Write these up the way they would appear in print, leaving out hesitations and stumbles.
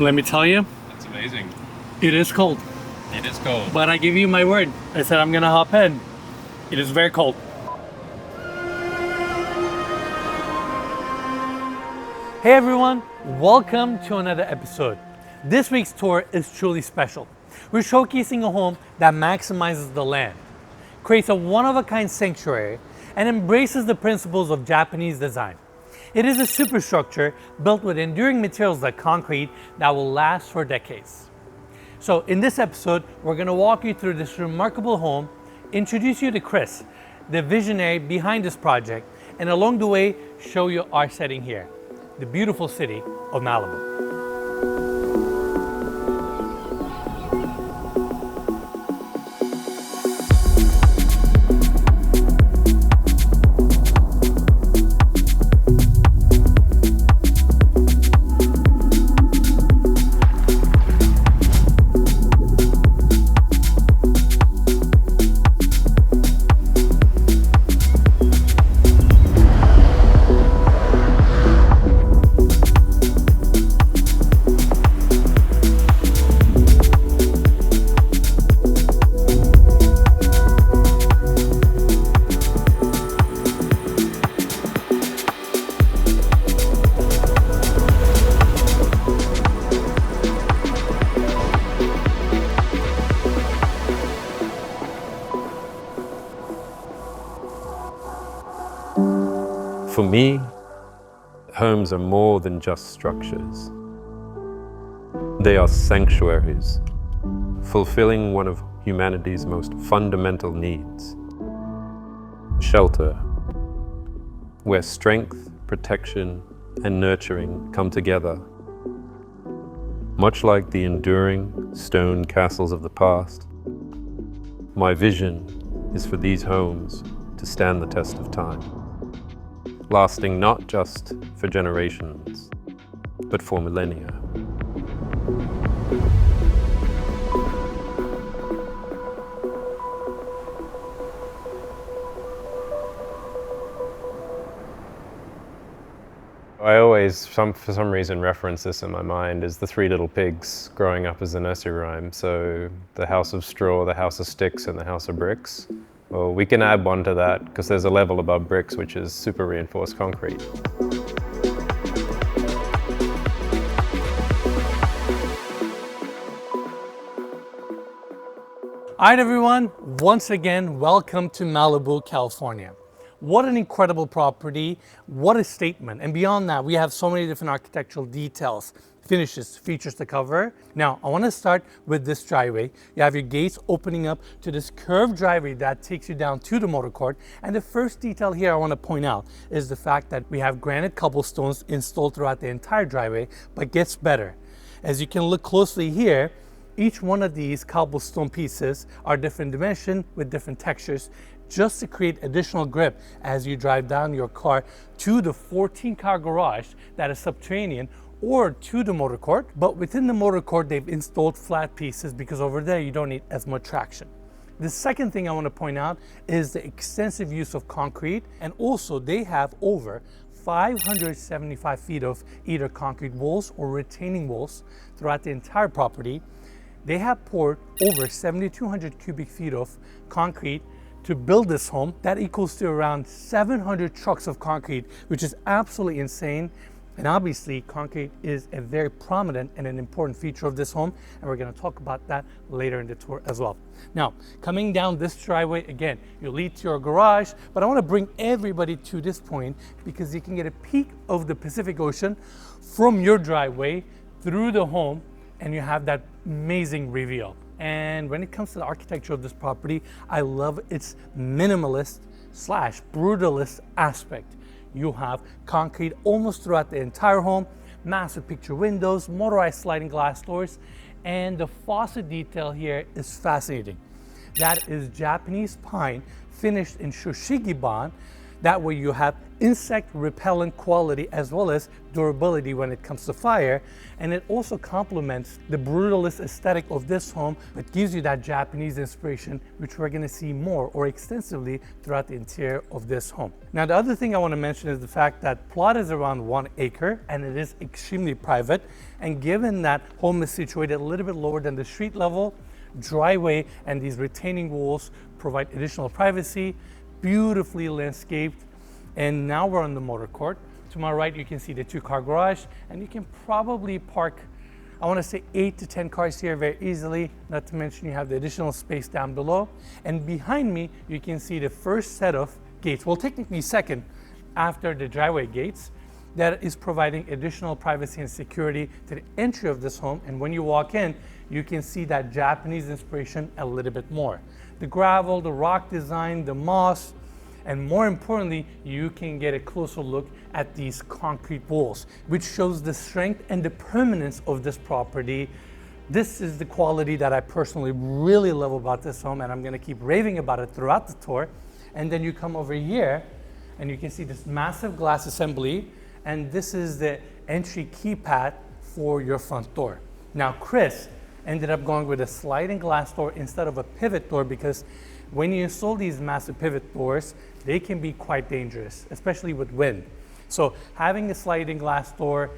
Let me tell you, That's amazing. it is cold. It is cold. But I give you my word. I said I'm gonna hop in. It is very cold. Hey everyone, welcome to another episode. This week's tour is truly special. We're showcasing a home that maximizes the land, creates a one-of-a-kind sanctuary, and embraces the principles of Japanese design. It is a superstructure built with enduring materials like concrete that will last for decades. So in this episode, we're going to walk you through this remarkable home, introduce you to Kris, the visionary behind this project, and along the way, show you our setting here, the beautiful city of Malibu. For me, homes are more than just structures. They are sanctuaries, fulfilling one of humanity's most fundamental needs: shelter, where strength, protection, and nurturing come together. Much like the enduring stone castles of the past, my vision is for these homes to stand the test of time, lasting not just for generations, but for millennia. I always, for some reason, reference this in my mind as the three little pigs growing up as a nursery rhyme. So the house of straw, the house of sticks, and the house of bricks. Well, we can add one to that because there's a level above bricks, which is super reinforced concrete. All right, everyone, once again, welcome to Malibu, California. What an incredible property, what a statement. And beyond that, we have so many different architectural details, finishes, features to cover. Now, I want to start with this driveway. You have your gates opening up to this curved driveway that takes you down to the motor court. And the first detail here I want to point out is the fact that we have granite cobblestones installed throughout the entire driveway, but gets better. As you can look closely here, each one of these cobblestone pieces are different dimension with different textures, just to create additional grip as you drive down your car to the 14-car garage that is subterranean or to the motor court. But within the motor court, they've installed flat pieces because over there you don't need as much traction. The second thing I want to point out is the extensive use of concrete, and also they have over 575 feet of either concrete walls or retaining walls throughout the entire property. They have poured over 7,200 cubic feet of concrete to build this home. That equals to around 700 trucks of concrete, which is absolutely insane. And obviously, concrete is a very prominent and an important feature of this home, and we're going to talk about that later in the tour as well. Now, coming down this driveway, again, you lead to your garage, but I want to bring everybody to this point because you can get a peek of the Pacific Ocean from your driveway through the home, and you have that amazing reveal. And when it comes to the architecture of this property, I love its minimalist / brutalist aspect. You have concrete almost throughout the entire home, massive picture windows, motorized sliding glass doors, and the faucet detail here is fascinating. That is Japanese pine finished in shoshigiban That way you have insect repellent quality as well as durability when it comes to fire. And it also complements the brutalist aesthetic of this home, but gives you that Japanese inspiration, which we're gonna see more or extensively throughout the interior of this home. Now, the other thing I wanna mention is the fact that plot is around 1 acre and it is extremely private. And given that home is situated a little bit lower than the street level, driveway and these retaining walls provide additional privacy, beautifully landscaped. And now we're on the motor court. To my right, you can see the 2-car garage, and you can probably park, I want to say 8 to 10 cars here very easily, not to mention you have the additional space down below. And behind me, you can see the first set of gates, well, technically second after the driveway gates, that is providing additional privacy and security to the entry of this home. And when you walk in, you can see that Japanese inspiration a little bit more. The gravel, the rock design, the moss, and more importantly, you can get a closer look at these concrete walls, which shows the strength and the permanence of this property. This is the quality that I personally really love about this home, and I'm gonna keep raving about it throughout the tour. And then you come over here, and you can see this massive glass assembly, and this is the entry keypad for your front door. Now, Kris ended up going with a sliding glass door instead of a pivot door, because when you install these massive pivot doors, they can be quite dangerous, especially with wind. So having a sliding glass door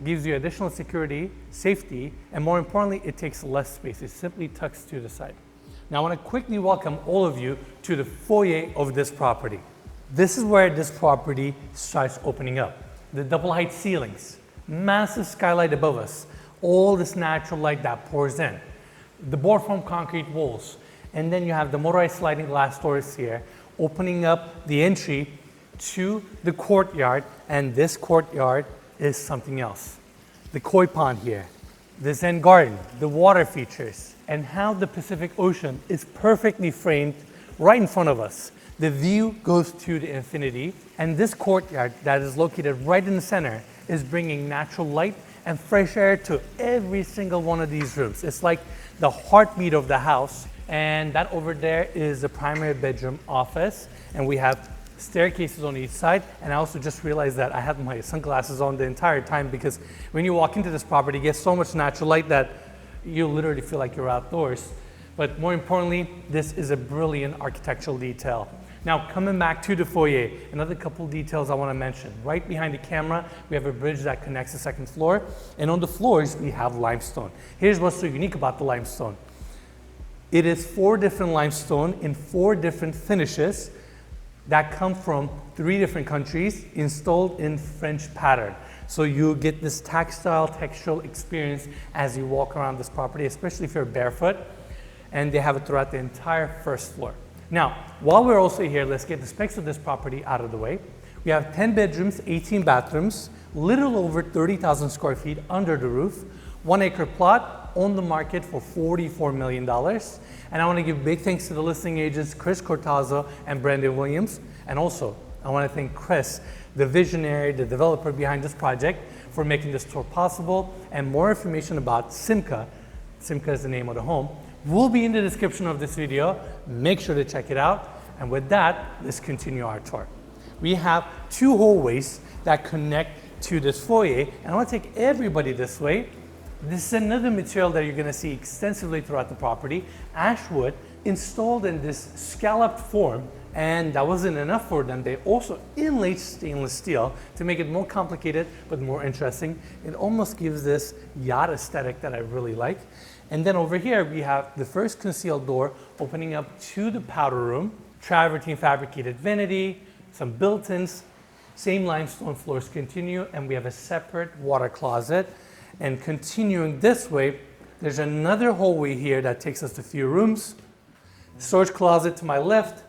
gives you additional security, safety, and more importantly, it takes less space. It simply tucks to the side. Now I want to quickly welcome all of you to the foyer of this property. This is where this property starts opening up. The double height ceilings, massive skylight above us, all this natural light that pours in, the board form concrete walls, and then you have the motorized sliding glass doors here, opening up the entry to the courtyard. And this courtyard is something else. The koi pond here, the Zen garden, the water features, and how the Pacific Ocean is perfectly framed right in front of us. The view goes to the infinity, and this courtyard that is located right in the center is bringing natural light and fresh air to every single one of these rooms. It's like the heartbeat of the house. And that over there is the primary bedroom office, and we have staircases on each side. And I also just realized that I have my sunglasses on the entire time, because when you walk into this property, you get so much natural light that you literally feel like you're outdoors. But more importantly, this is a brilliant architectural detail. Now, coming back to the foyer, another couple details I want to mention. Right behind the camera, we have a bridge that connects the second floor, and on the floors, we have limestone. Here's what's so unique about the limestone. It is 4 different limestone in 4 different finishes that come from 3 different countries, installed in French pattern. So you get this tactile, textural experience as you walk around this property, especially if you're barefoot, and they have it throughout the entire first floor. Now, while we're also here, let's get the specs of this property out of the way. We have 10 bedrooms, 18 bathrooms, little over 30,000 square feet under the roof, 1 acre plot, on the market for $44 million. And I want to give big thanks to the listing agents, Cortazzo and Branden Williams. And also, I want to thank Kris, the visionary, the developer behind this project, for making this tour possible. And more information about Simka is the name of the home, will be in the description of this video. Make sure to check it out. And with that, let's continue our tour. We have 2 hallways that connect to this foyer, and I want to take everybody this way. This is another material that you're going to see extensively throughout the property, ash wood, installed in this scalloped form. And that wasn't enough for them. They also inlaid stainless steel to make it more complicated but more interesting. It almost gives this yacht aesthetic that I really like. And then over here we have the first concealed door opening up to the powder room, travertine fabricated vanity, some built-ins, same limestone floors continue, and we have a separate water closet. And continuing this way, there's another hallway here that takes us to a few rooms. Storage closet to my left.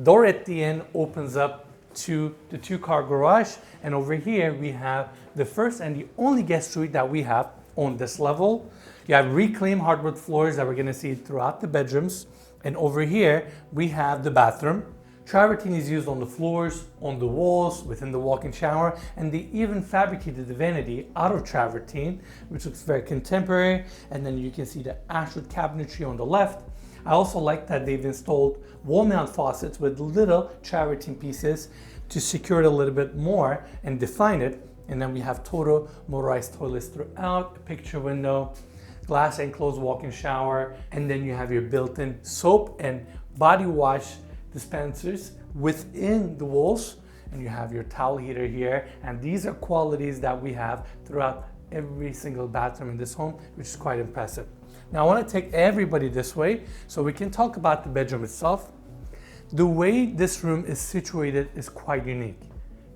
Door at the end opens up to the 2-car garage. And over here, we have the first and the only guest suite that we have on this level. You have reclaimed hardwood floors that we're going to see throughout the bedrooms. And over here, we have the bathroom. Travertine is used on the floors, on the walls, within the walk-in shower, and they even fabricated the vanity out of travertine, which looks very contemporary. And then you can see the ashwood cabinetry on the left. I also like that they've installed wall mount faucets with little travertine pieces to secure it a little bit more and define it. And then we have total motorized toilets throughout, a picture window, glass enclosed walk-in shower, and then you have your built-in soap and body wash dispensers within the walls, and you have your towel heater here. And these are qualities that we have throughout every single bathroom in this home, which is quite impressive. Now I want to take everybody this way so we can talk about the bedroom itself. The way this room is situated is quite unique.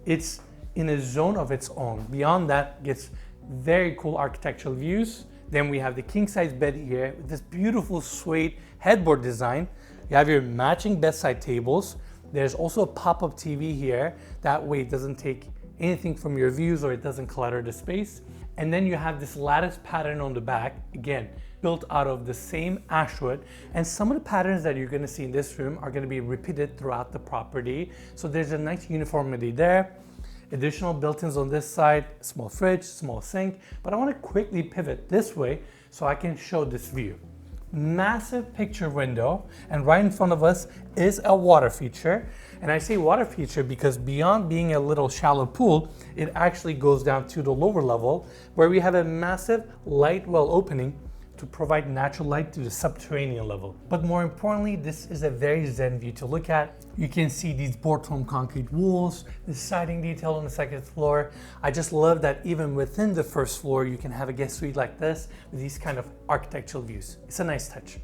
It's in a zone of its own. Beyond that gets very cool architectural views. Then we have the king size bed here with this beautiful suede headboard design. You have your matching bedside tables. There's also a pop-up TV here. That way it doesn't take anything from your views or it doesn't clutter the space. And then you have this lattice pattern on the back, again, built out of the same ashwood. And some of the patterns that you're gonna see in this room are gonna be repeated throughout the property. So there's a nice uniformity there. Additional built-ins on this side, small fridge, small sink. But I wanna quickly pivot this way so I can show this view. Massive picture window, and right in front of us is a water feature. And I say water feature because beyond being a little shallow pool, it actually goes down to the lower level where we have a massive light well opening to provide natural light to the subterranean level. But more importantly, this is a very zen view to look at. You can see these board foam concrete walls, the siding detail on the second floor. I just love that even within the first floor, you can have a guest suite like this with these kind of architectural views. It's a nice touch.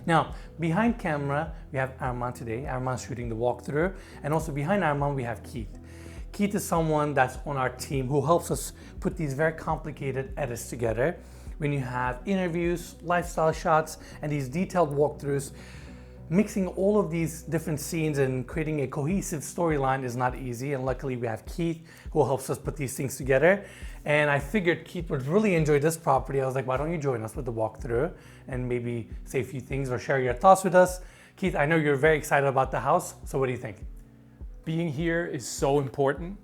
Now, behind camera, we have Armand today. Armand's shooting the walkthrough. And also behind Armand, we have Keith. Keith is someone that's on our team who helps us put these very complicated edits together. When you have interviews, lifestyle shots, and these detailed walkthroughs, mixing all of these different scenes and creating a cohesive storyline is not easy. And luckily we have Keith who helps us put these things together. And I figured Keith would really enjoy this property. I was like, why don't you join us with the walkthrough and maybe say a few things or share your thoughts with us. Keith, I know you're very excited about the house. So what do you think? Being here is so important.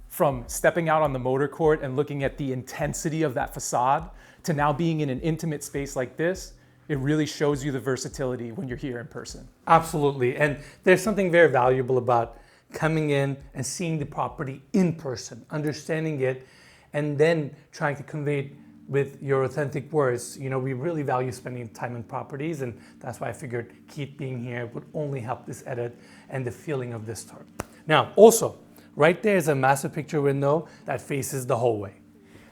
From stepping out on the motor court and looking at the intensity of that facade to now being in an intimate space like this, it really shows you the versatility when you're here in person. Absolutely. And there's something very valuable about coming in and seeing the property in person, understanding it, and then trying to convey it with your authentic words. You know, we really value spending time in properties, and that's why I figured Keith being here would only help this edit and the feeling of this tour. Now, also, right there is a massive picture window that faces the hallway.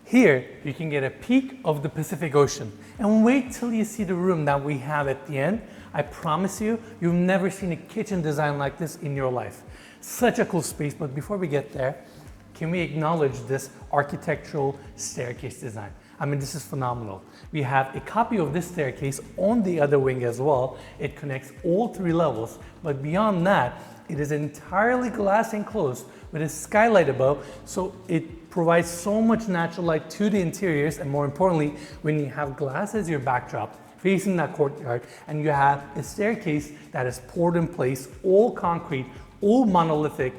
Here, you can get a peek of the Pacific Ocean. And wait till you see the room that we have at the end. I promise you, you've never seen a kitchen design like this in your life. Such a cool space, but before we get there, can we acknowledge this architectural staircase design? I mean, this is phenomenal. We have a copy of this staircase on the other wing as well. It connects all 3 levels, but beyond that, it is entirely glass enclosed with a skylight above, so it provides so much natural light to the interiors. And more importantly, when you have glass as your backdrop facing that courtyard and you have a staircase that is poured in place, all concrete, all monolithic,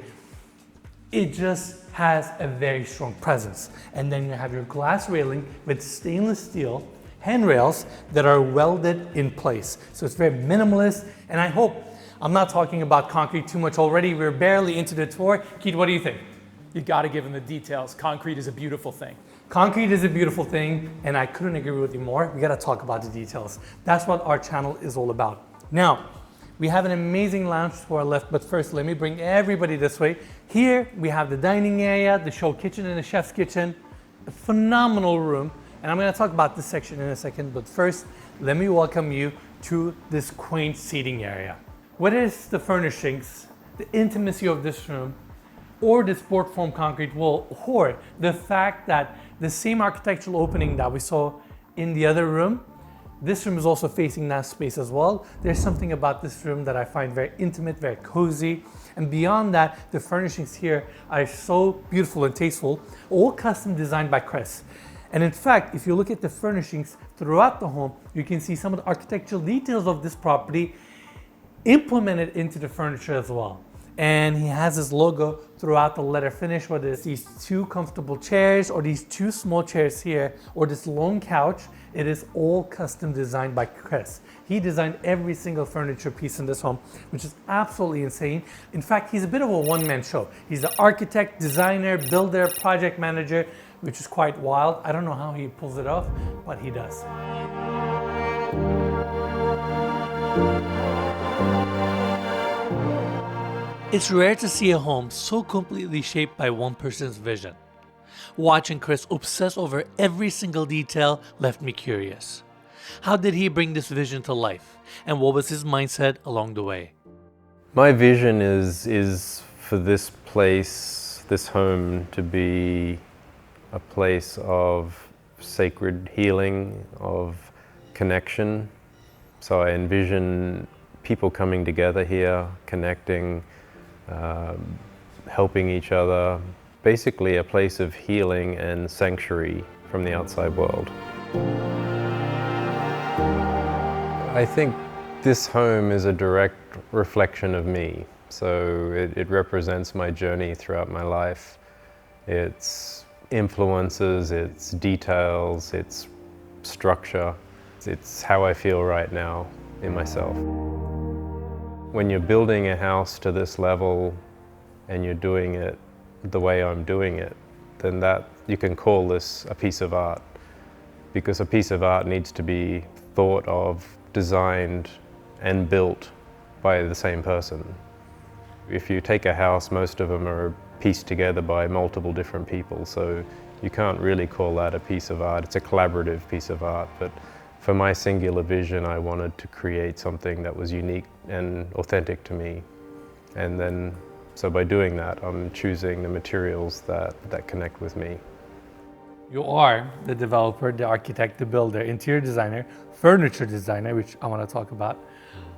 it just has a very strong presence. And then you have your glass railing with stainless steel handrails that are welded in place. So it's very minimalist, and I hope I'm not talking about concrete too much already. We're barely into the tour. Keith, what do you think? You gotta give them the details. Concrete is a beautiful thing. Concrete is a beautiful thing, and I couldn't agree with you more. We gotta talk about the details. That's what our channel is all about. Now, we have an amazing lounge to our left, but first let me bring everybody this way. Here we have the dining area, the show kitchen and the chef's kitchen. A phenomenal room, and I'm gonna talk about this section in a second, but first, let me welcome you to this quaint seating area. Whether it's the furnishings, the intimacy of this room, or this board foam concrete wall, or the fact that the same architectural opening that we saw in the other room, this room is also facing that space as well. There's something about this room that I find very intimate, very cozy. And beyond that, the furnishings here are so beautiful and tasteful, all custom designed by Kris. And in fact, if you look at the furnishings throughout the home, you can see some of the architectural details of this property implemented into the furniture as well. And he has his logo throughout the leather finish, whether it's these two comfortable chairs or these two small chairs here or this lone couch. It is all custom designed by Kris. He designed every single furniture piece in this home, which is absolutely insane. In fact, he's a bit of a one-man show. He's the architect, designer, builder, project manager, which is quite wild. I don't know how he pulls it off, but he does. It's rare to see a home so completely shaped by one person's vision. Watching Kris obsess over every single detail left me curious. How did he bring this vision to life? And what was his mindset along the way? My vision is for this place, this home, to be a place of sacred healing, of connection. So I envision people coming together here, connecting, helping each other. Basically a place of healing and sanctuary from the outside world. I think this home is a direct reflection of me. So it represents my journey throughout my life. Its influences, its details, its structure. It's how I feel right now in myself. When you're building a house to this level and you're doing it the way I'm doing it, then that you can call this a piece of art, because a piece of art needs to be thought of, designed and built by the same person. If you take a house, most of them are pieced together by multiple different people, so you can't really call that a piece of art. It's a collaborative piece of art, but for my singular vision, I wanted to create something that was unique and authentic to me. And then so by doing that, I'm choosing the materials that connect with me. You are the developer, the architect, the builder, interior designer, furniture designer, which I want to talk about,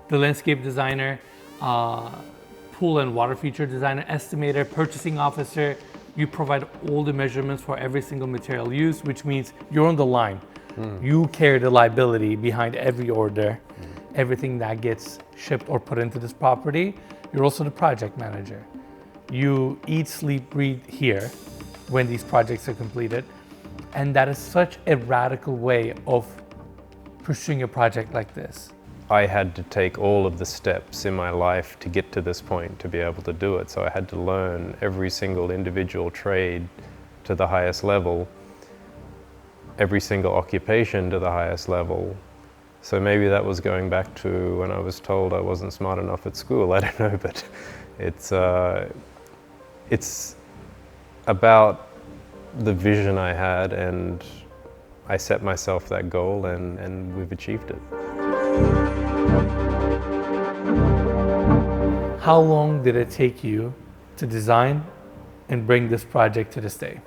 the landscape designer, pool and water feature designer, estimator, purchasing officer. You provide all the measurements for every single material used, which means you're on the line. You carry the liability behind every order, everything that gets shipped or put into this property. You're also the project manager. You eat, sleep, breathe here when these projects are completed. And that is such a radical way of pursuing a project like this. I had to take all of the steps in my life to get to this point to be able to do it. So I had to learn every single individual trade to the highest level, every single occupation to the highest level. So maybe that was going back to when I was told I wasn't smart enough at school, I don't know, but it's about the vision I had, and I set myself that goal and we've achieved it. How long did it take you to design and bring this project to this day?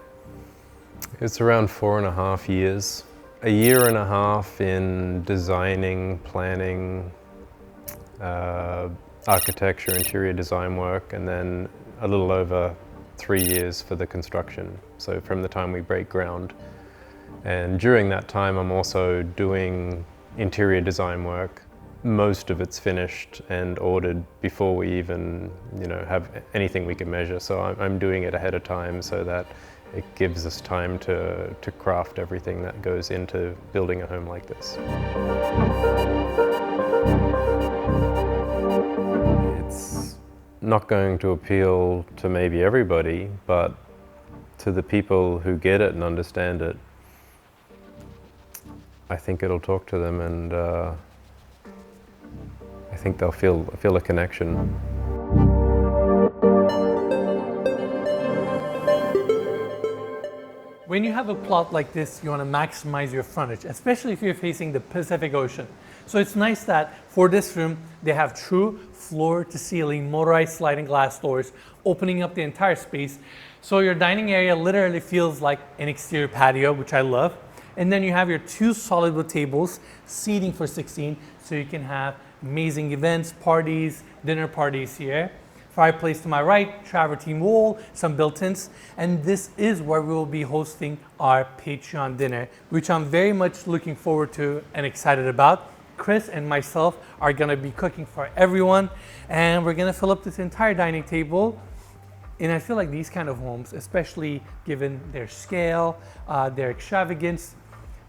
It's around 4.5 years. A year and a half in designing, planning, architecture, interior design work, and then a little over 3 years for the construction. So from the time we break ground. And during that time, I'm also doing interior design work. Most of it's finished and ordered before we even, have anything we can measure. So I'm doing it ahead of time so that it gives us time to craft everything that goes into building a home like this. It's not going to appeal to maybe everybody, but to the people who get it and understand it, I think it'll talk to them, and I think they'll feel a connection. When you have a plot like this, you want to maximize your frontage, especially if you're facing the Pacific Ocean. So it's nice that for this room, they have true floor-to-ceiling motorized sliding glass doors, opening up the entire space. So your dining area literally feels like an exterior patio, which I love. And then you have your two solid wood tables, seating for 16, so you can have amazing events, parties, dinner parties here. Fireplace to my right, travertine wall, some built-ins, and this is where we will be hosting our Patreon dinner, which I'm very much looking forward to and excited about. Kris and myself are gonna be cooking for everyone, and we're gonna fill up this entire dining table And I feel like these kind of homes, especially given their scale, their extravagance,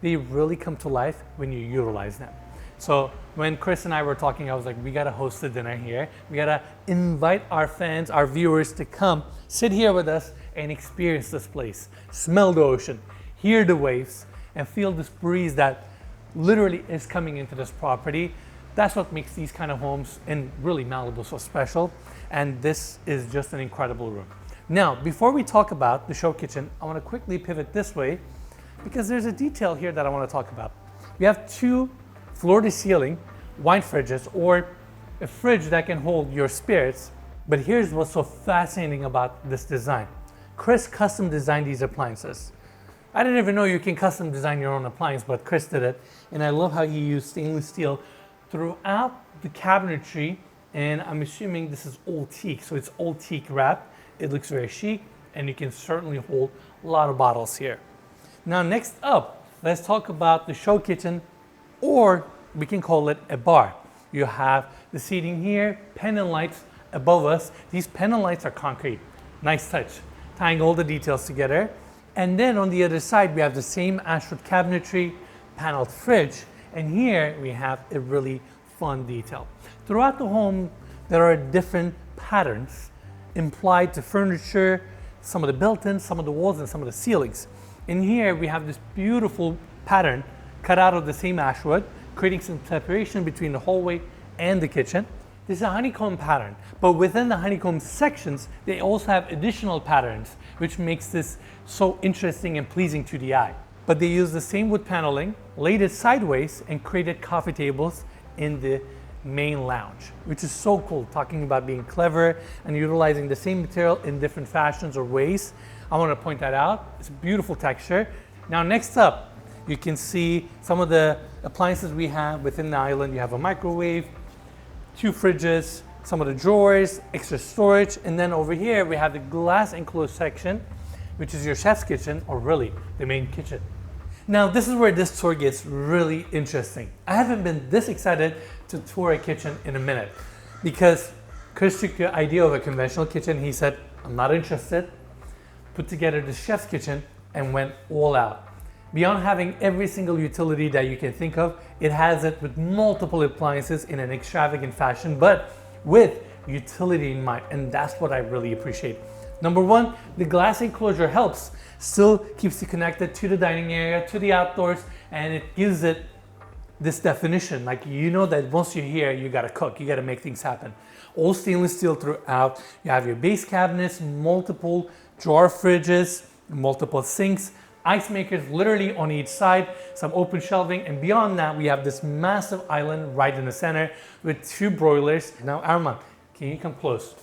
they really come to life when you utilize them. So when Kris and I were talking, I was like, we gotta host a dinner here. We gotta invite our fans, our viewers to come sit here with us and experience this place, smell the ocean, hear the waves, and feel this breeze that literally is coming into this property. That's what makes these kind of homes and really Malibu so special. And this is just an incredible room. Now, before we talk about the show kitchen, I want to quickly pivot this way because there's a detail here that I want to talk about. We have 2 floor-to-ceiling wine fridges, or a fridge that can hold your spirits. But here's what's so fascinating about this design. Kris custom designed these appliances. I didn't even know you can custom design your own appliance, but Kris did it. And I love how he used stainless steel throughout the cabinetry. And I'm assuming this is old teak, so it's old teak wrap. It looks very chic, and you can certainly hold a lot of bottles here. Now, next up, let's talk about the show kitchen, or we can call it a bar. You have the seating here, pendant lights above us. These pendant lights are concrete. Nice touch, tying all the details together. And then on the other side, we have the same ashwood cabinetry, paneled fridge, and here we have a really fun detail. Throughout the home, there are different patterns implied to furniture, some of the built-ins, some of the walls, and some of the ceilings. In here, we have this beautiful pattern cut out of the same ashwood, creating some separation between the hallway and the kitchen. This is a honeycomb pattern, but within the honeycomb sections, they also have additional patterns, which makes this so interesting and pleasing to the eye. But they use the same wood paneling, laid it sideways, and created coffee tables in the main lounge, which is so cool, talking about being clever and utilizing the same material in different fashions or ways. I want to point that out. It's a beautiful texture. Now, next up, you can see some of the appliances we have within the island. You have a microwave, 2 fridges, some of the drawers, extra storage, and then over here we have the glass enclosed section, which is your chef's kitchen, or really the main kitchen. Now, this is where this tour gets really interesting. I haven't been this excited to tour a kitchen in a minute because Kris took the idea of a conventional kitchen. He said, I'm not interested. Put together the chef's kitchen and went all out. Beyond having every single utility that you can think of, it has it with multiple appliances in an extravagant fashion, but with utility in mind, and that's what I really appreciate. Number 1, the glass enclosure helps, still keeps you connected to the dining area, to the outdoors, and it gives it this definition. Like, you know that once you're here, you gotta cook, you gotta make things happen. All stainless steel throughout. You have your base cabinets, multiple drawer fridges, multiple sinks, ice makers literally on each side, some open shelving, and beyond that, we have this massive island right in the center with 2 broilers. Now, Arman, can you come close?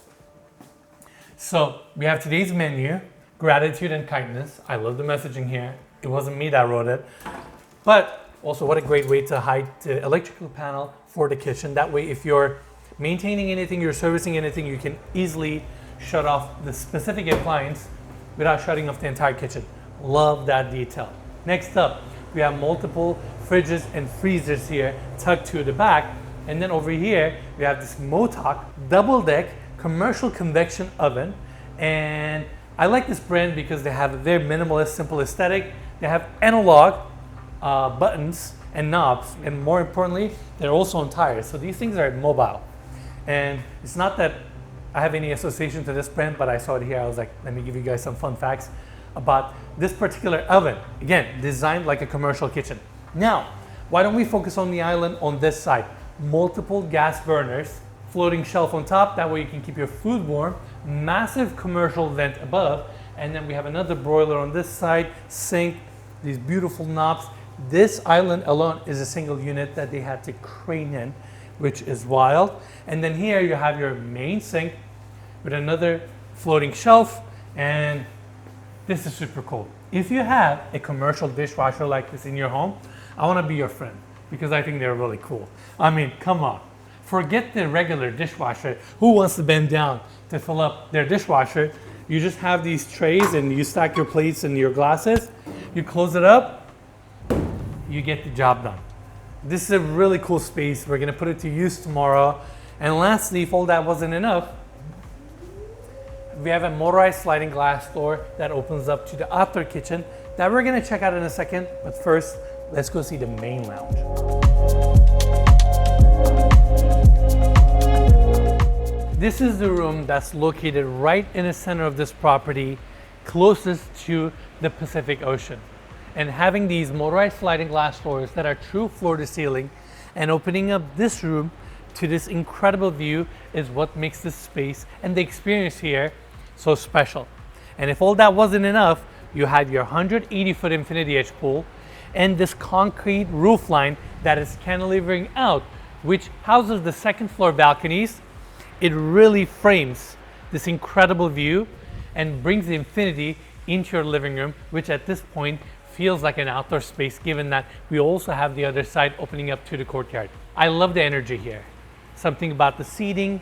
So we have today's menu, gratitude and kindness. I love the messaging here. It wasn't me that wrote it, but also what a great way to hide the electrical panel for the kitchen. That way, if you're maintaining anything, you're servicing anything, you can easily shut off the specific appliance without shutting off the entire kitchen. Love that detail. Next up, we have multiple fridges and freezers here tucked to the back. And then over here, we have this Motok double deck commercial convection oven. And I like this brand because they have a very minimalist, simple aesthetic. They have analog buttons and knobs. And more importantly, they're also on tires. So these things are mobile. And it's not that I have any association to this brand, but I saw it here. I was like, let me give you guys some fun facts about this particular oven. Again, designed like a commercial kitchen. Now, why don't we focus on the island on this side? Multiple gas burners, floating shelf on top, that way you can keep your food warm, massive commercial vent above, and then we have another broiler on this side, sink, these beautiful knobs. This island alone is a single unit that they had to crane in, which is wild. And then here you have your main sink with another floating shelf, and this is super cool. If you have a commercial dishwasher like this in your home, I want to be your friend because I think they're really cool. I mean, come on. Forget the regular dishwasher. Who wants to bend down to fill up their dishwasher? You just have these trays and you stack your plates and your glasses. You close it up, you get the job done. This is a really cool space. We're going to put it to use tomorrow. And lastly, if all that wasn't enough, we have a motorized sliding glass door that opens up to the outdoor kitchen that we're gonna check out in a second. But first, let's go see the main lounge. This is the room that's located right in the center of this property, closest to the Pacific Ocean. And having these motorized sliding glass doors that are true floor to ceiling and opening up this room to this incredible view is what makes this space and the experience here so special. And if all that wasn't enough, you have your 180-foot infinity edge pool and this concrete roof line that is cantilevering out, which houses the second floor balconies. It really frames this incredible view and brings the infinity into your living room, which at this point feels like an outdoor space, given that we also have the other side opening up to the courtyard. I love the energy here. Something about the seating,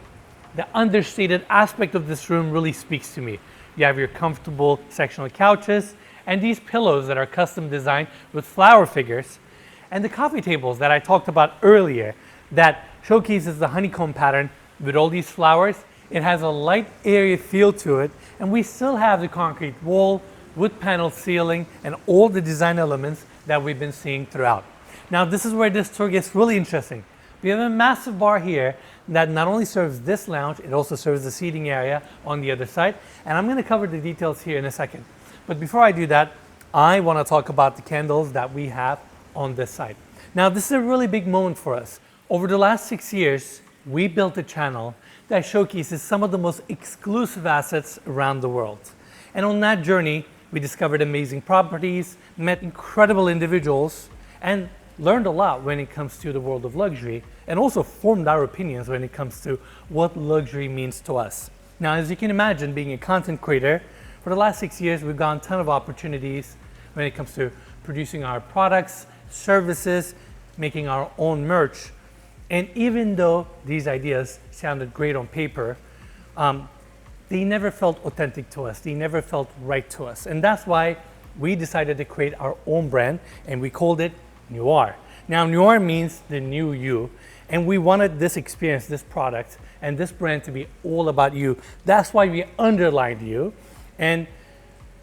the understated aspect of this room really speaks to me. You have your comfortable sectional couches and these pillows that are custom designed with flower figures, and the coffee tables that I talked about earlier that showcases the honeycomb pattern with all these flowers. It has a light, airy feel to it, and we still have the concrete wall, wood panel ceiling, and all the design elements that we've been seeing throughout. Now, this is where this tour gets really interesting. We have a massive bar here that not only serves this lounge, it also serves the seating area on the other side, and I'm going to cover the details here in a second. But before I do that, I want to talk about the candles that we have on this side. Now, this is a really big moment for us. Over the last 6 years, we built a channel that showcases some of the most exclusive assets around the world. And on that journey, we discovered amazing properties, met incredible individuals, and learned a lot when it comes to the world of luxury, and also formed our opinions when it comes to what luxury means to us. Now, as you can imagine, being a content creator, for the last 6 years, we've gotten a ton of opportunities when it comes to producing our products, services, making our own merch. And even though these ideas sounded great on paper, they never felt authentic to us. They never felt right to us. And that's why we decided to create our own brand, and we called it Nuare. Now, Nuare means the new you. And we wanted this experience, this product, and this brand to be all about you. That's why we underlined you. And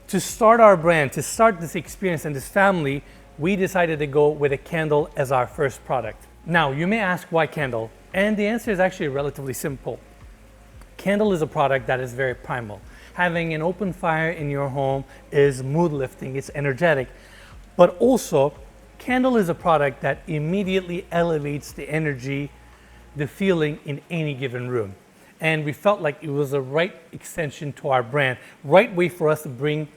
to start our brand, to start this experience and this family, we decided to go with a candle as our first product. Now, you may ask why candle, and the answer is actually relatively simple. Candle is a product that is very primal. Having an open fire in your home is mood lifting, it's energetic, but also candle is a product that immediately elevates the energy, the feeling in any given room. And we felt like it was the right extension to our brand, right way for us to bring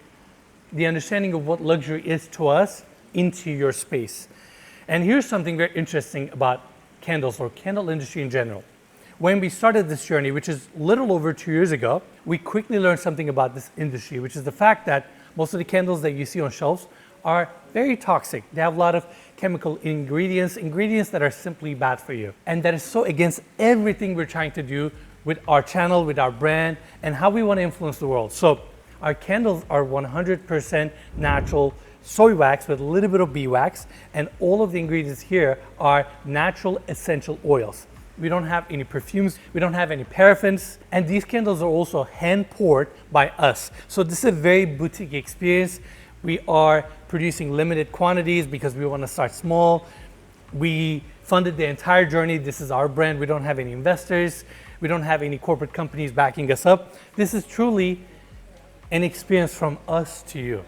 the understanding of what luxury is to us into your space. And here's something very interesting about candles or candle industry in general. When we started this journey, which is a little over 2 years ago, we quickly learned something about this industry, which is the fact that most of the candles that you see on shelves are very toxic. They have a lot of chemical ingredients that are simply bad for you. And that is so against everything we're trying to do with our channel, with our brand, and how we want to influence the world. So our candles are 100% natural soy wax with a little bit of beeswax, and all of the ingredients here are natural essential oils. We don't have any perfumes, we don't have any paraffins, and these candles are also hand poured by us. So this is a very boutique experience. We are producing limited quantities because we want to start small. We funded the entire journey. This is our brand. We don't have any investors. We don't have any corporate companies backing us up. This is truly an experience from us to you.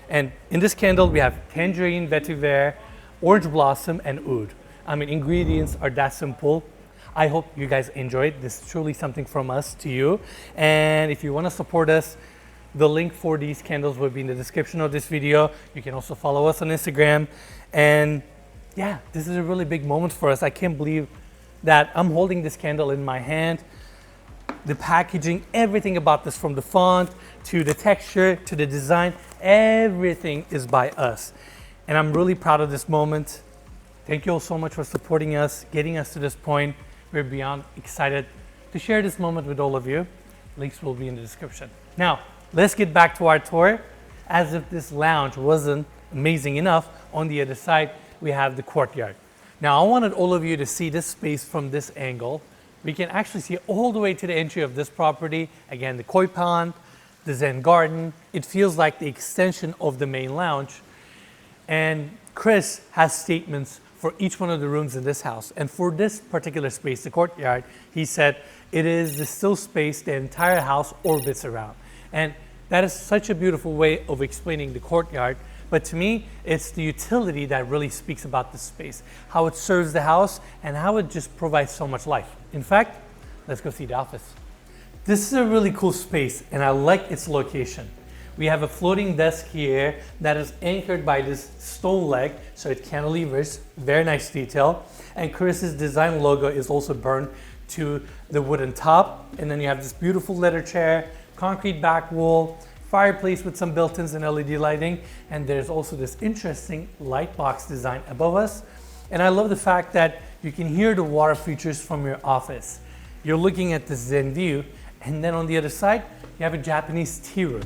And in this candle, we have tangerine, vetiver, orange blossom, and oud. I mean, ingredients are that simple. I hope you guys enjoyed. This is truly something from us to you. And if you want to support us, the link for these candles will be in the description of this video. You can also follow us on Instagram. And yeah, this is a really big moment for us. I can't believe that I'm holding this candle in my hand. The packaging, everything about this, from the font to the texture to the design, everything is by us. And I'm really proud of this moment. Thank you all so much for supporting us, getting us to this point. We're beyond excited to share this moment with all of you. Links will be in the description. Now, let's get back to our tour. As if this lounge wasn't amazing enough, on the other side, we have the courtyard. Now, I wanted all of you to see this space from this angle we can actually see all the way to the entry of this property. Again, the koi pond, the Zen garden. It feels like the extension of the main lounge. And Kris has statements for each one of the rooms in this house. And for this particular space, the courtyard, he said, it is the still space the entire house orbits around. And that is such a beautiful way of explaining the courtyard. But to me, it's the utility that really speaks about this space, how it serves the house and how it just provides so much life. In fact, let's go see the office. This is a really cool space and I like its location. We have a floating desk here that is anchored by this stone leg, so it cantilevers, very nice detail. And Kris's design logo is also burned to the wooden top. And then you have this beautiful leather chair, concrete back wall, fireplace with some built-ins and LED lighting. And there's also this interesting light box design above us. And I love the fact that you can hear the water features from your office. You're looking at this Zen view, and then on the other side, you have a Japanese tea room.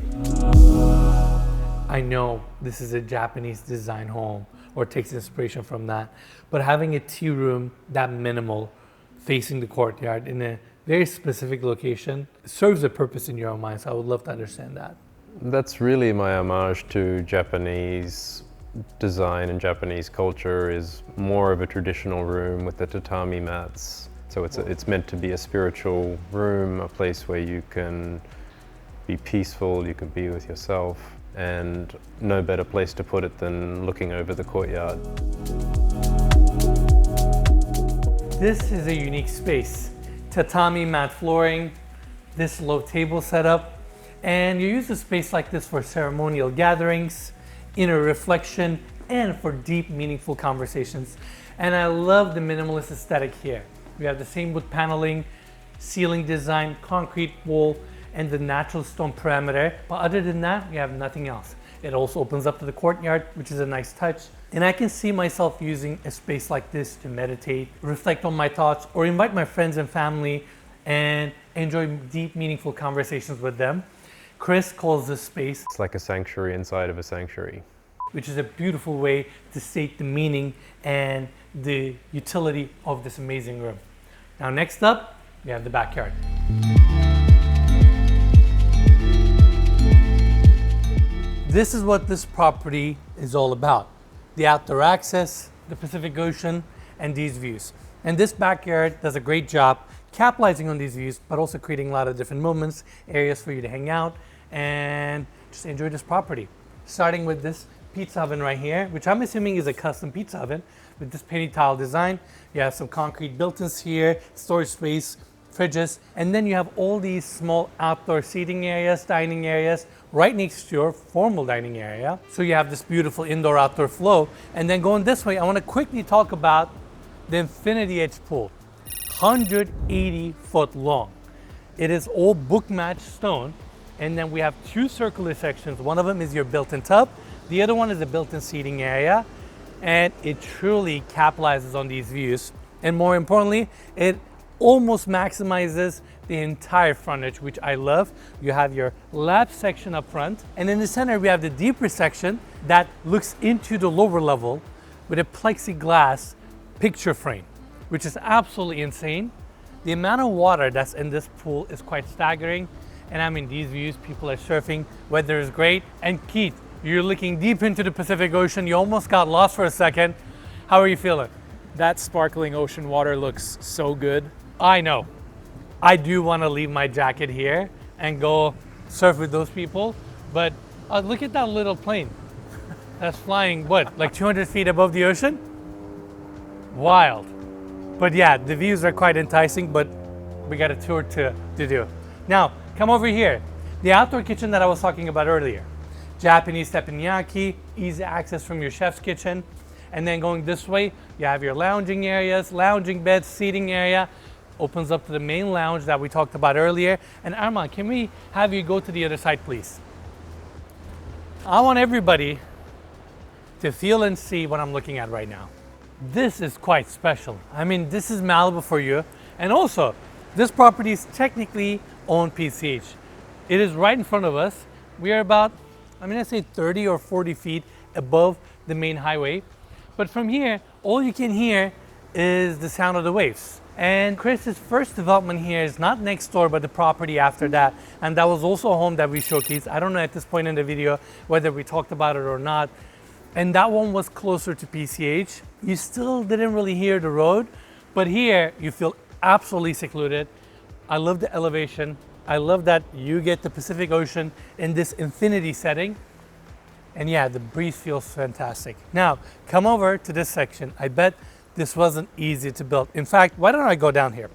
I know this is a Japanese design home or takes inspiration from that, but having a tea room that minimal facing the courtyard in a very specific location serves a purpose in your own mind, so I would love to understand that. That's really my homage to Japanese design and Japanese culture, is more of a traditional room with the tatami mats. So it's meant to be a spiritual room, a place where you can be peaceful, you can be with yourself, and no better place to put it than looking over the courtyard. This is a unique space. Tatami mat flooring, this low table setup, and you use a space like this for ceremonial gatherings, inner reflection, and for deep, meaningful conversations. And I love the minimalist aesthetic here. We have the same wood paneling, ceiling design, concrete wall, and the natural stone perimeter. But other than that, we have nothing else. It also opens up to the courtyard, which is a nice touch. And I can see myself using a space like this to meditate, reflect on my thoughts, or invite my friends and family and enjoy deep, meaningful conversations with them. Kris calls this space, It's like a sanctuary inside of a sanctuary. which is a beautiful way to state the meaning and the utility of this amazing room. Now, next up, we have the backyard. This is what this property is all about. The outdoor access, the Pacific Ocean, and these views. And this backyard does a great job capitalizing on these views, but also creating a lot of different moments, areas for you to hang out, and just enjoy this property. Starting with this pizza oven right here, which I'm assuming is a custom pizza oven with this penny tile design. You have some concrete built-ins here, storage space, fridges, and then you have all these small outdoor seating areas, dining areas, right next to your formal dining area. So you have this beautiful indoor-outdoor flow. And then going this way, I want to quickly talk about the infinity edge pool. 180 foot long. It is all book matched stone. And then we have two circular sections. One of them is your built-in tub. The other one is a built-in seating area. And it truly capitalizes on these views. And more importantly, it almost maximizes the entire frontage, which I love. You have your lab section up front, and in the center we have the deeper section that looks into the lower level with a plexiglass picture frame, which is absolutely insane. The amount of water that's in this pool is quite staggering, and I mean, these views, people are surfing, weather is great. And Keith, you're looking deep into the Pacific Ocean. You almost got lost for a second. How are you feeling? That sparkling ocean water looks so good. I know. I do want to leave my jacket here and go surf with those people, but look at that little plane that's flying, what, like 200 feet above the ocean? Wild. But yeah, the views are quite enticing, but we got a tour to do. Now, come over here. The outdoor kitchen that I was talking about earlier. Japanese teppanyaki, easy access from your chef's kitchen. And then going this way, you have your lounging areas, lounging beds, seating area. Opens up to the main lounge that we talked about earlier. And Armand, can we have you go to the other side, please? I want everybody to feel and see what I'm looking at right now. This is quite special. I mean, this is Malibu for you. And also, this property is technically on PCH. It is right in front of us. We are about, I'm gonna say 30 or 40 feet above the main highway. But from here, all you can hear is the sound of the waves. And Chris's first development here is not next door, but the property after that. And that was also a home that we showcased. I don't know at this point in the video whether we talked about it or not. And that one was closer to PCH. You still didn't really hear the road, but here you feel absolutely secluded. I love the elevation. I love that you get the Pacific Ocean in this infinity setting. And yeah, the breeze feels fantastic. Now, come over to this section. I bet this wasn't easy to build. In fact, why don't I go down here?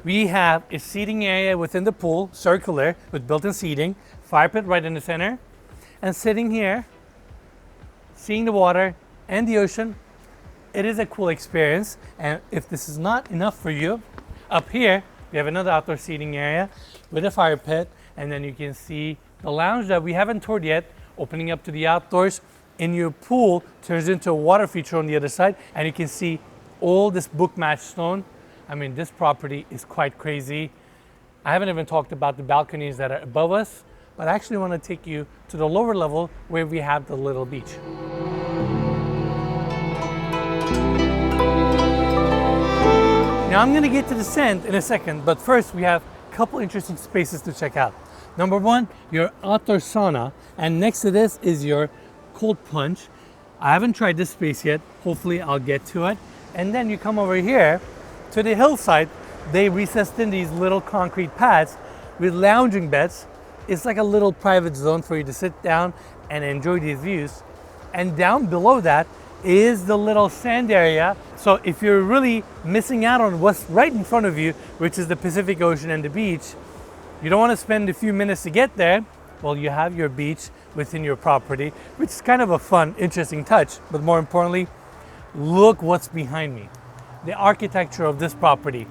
We have a seating area within the pool, circular, with built-in seating, fire pit right in the center. And sitting here, seeing the water and the ocean, it is a cool experience. And if this is not enough for you, up here, we have another outdoor seating area with a fire pit. And then you can see the lounge that we haven't toured yet, opening up to the outdoors. In your pool turns into a water feature on the other side, and you can see all this book match stone. I mean, this property is quite crazy. I haven't even talked about the balconies that are above us, but I actually want to take you to the lower level where we have the little beach. Now I'm going to get to the sand in a second, but first we have a couple interesting spaces to check out. Number one, your outdoor sauna, and next to this is your cold plunge. I haven't tried this space yet. Hopefully I'll get to it. And then you come over here to the hillside. They recessed in these little concrete pads with lounging beds. It's like a little private zone for you to sit down and enjoy these views. And down below that is the little sand area. So if you're really missing out on what's right in front of you, which is the Pacific Ocean and the beach, you don't want to spend a few minutes to get there. Well, you have your beach within your property, which is kind of a fun, interesting touch. But more importantly, look what's behind me. The architecture of this property,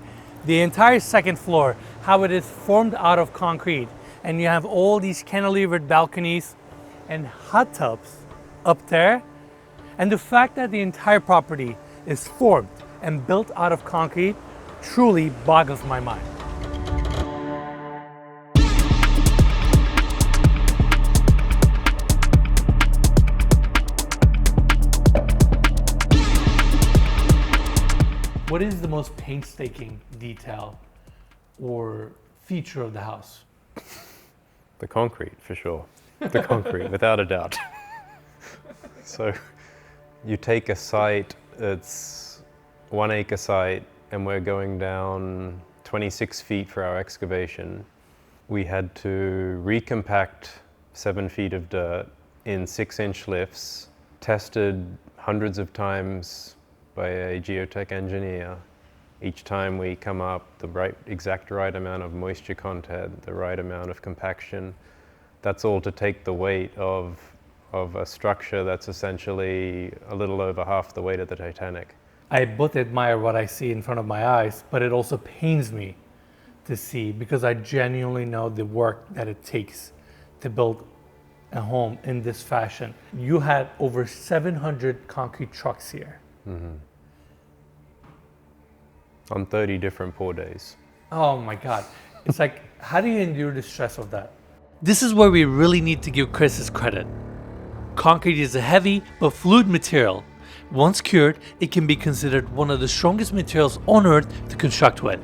the entire second floor, how it is formed out of concrete. And you have all these cantilevered balconies and hot tubs up there. And the fact that the entire property is formed and built out of concrete truly boggles my mind. What is the most painstaking detail or feature of the house? The concrete, for sure. The concrete, without a doubt. So you take a site, it's 1 acre site, and we're going down 26 feet for our excavation. We had to recompact 7 feet of dirt in 6-inch lifts, tested hundreds of times by a geotech engineer. Each time we come up, the exact right amount of moisture content, the right amount of compaction. That's all to take the weight of a structure that's essentially a little over half the weight of the Titanic. I both admire what I see in front of my eyes, but it also pains me to see because I genuinely know the work that it takes to build a home in this fashion. You had over 700 concrete trucks here. Mm-hmm. On 30 different pour days. Oh my God. It's like, how do you endure the stress of that? This is where we really need to give Kris his credit. Concrete is a heavy but fluid material. Once cured, it can be considered one of the strongest materials on earth to construct with.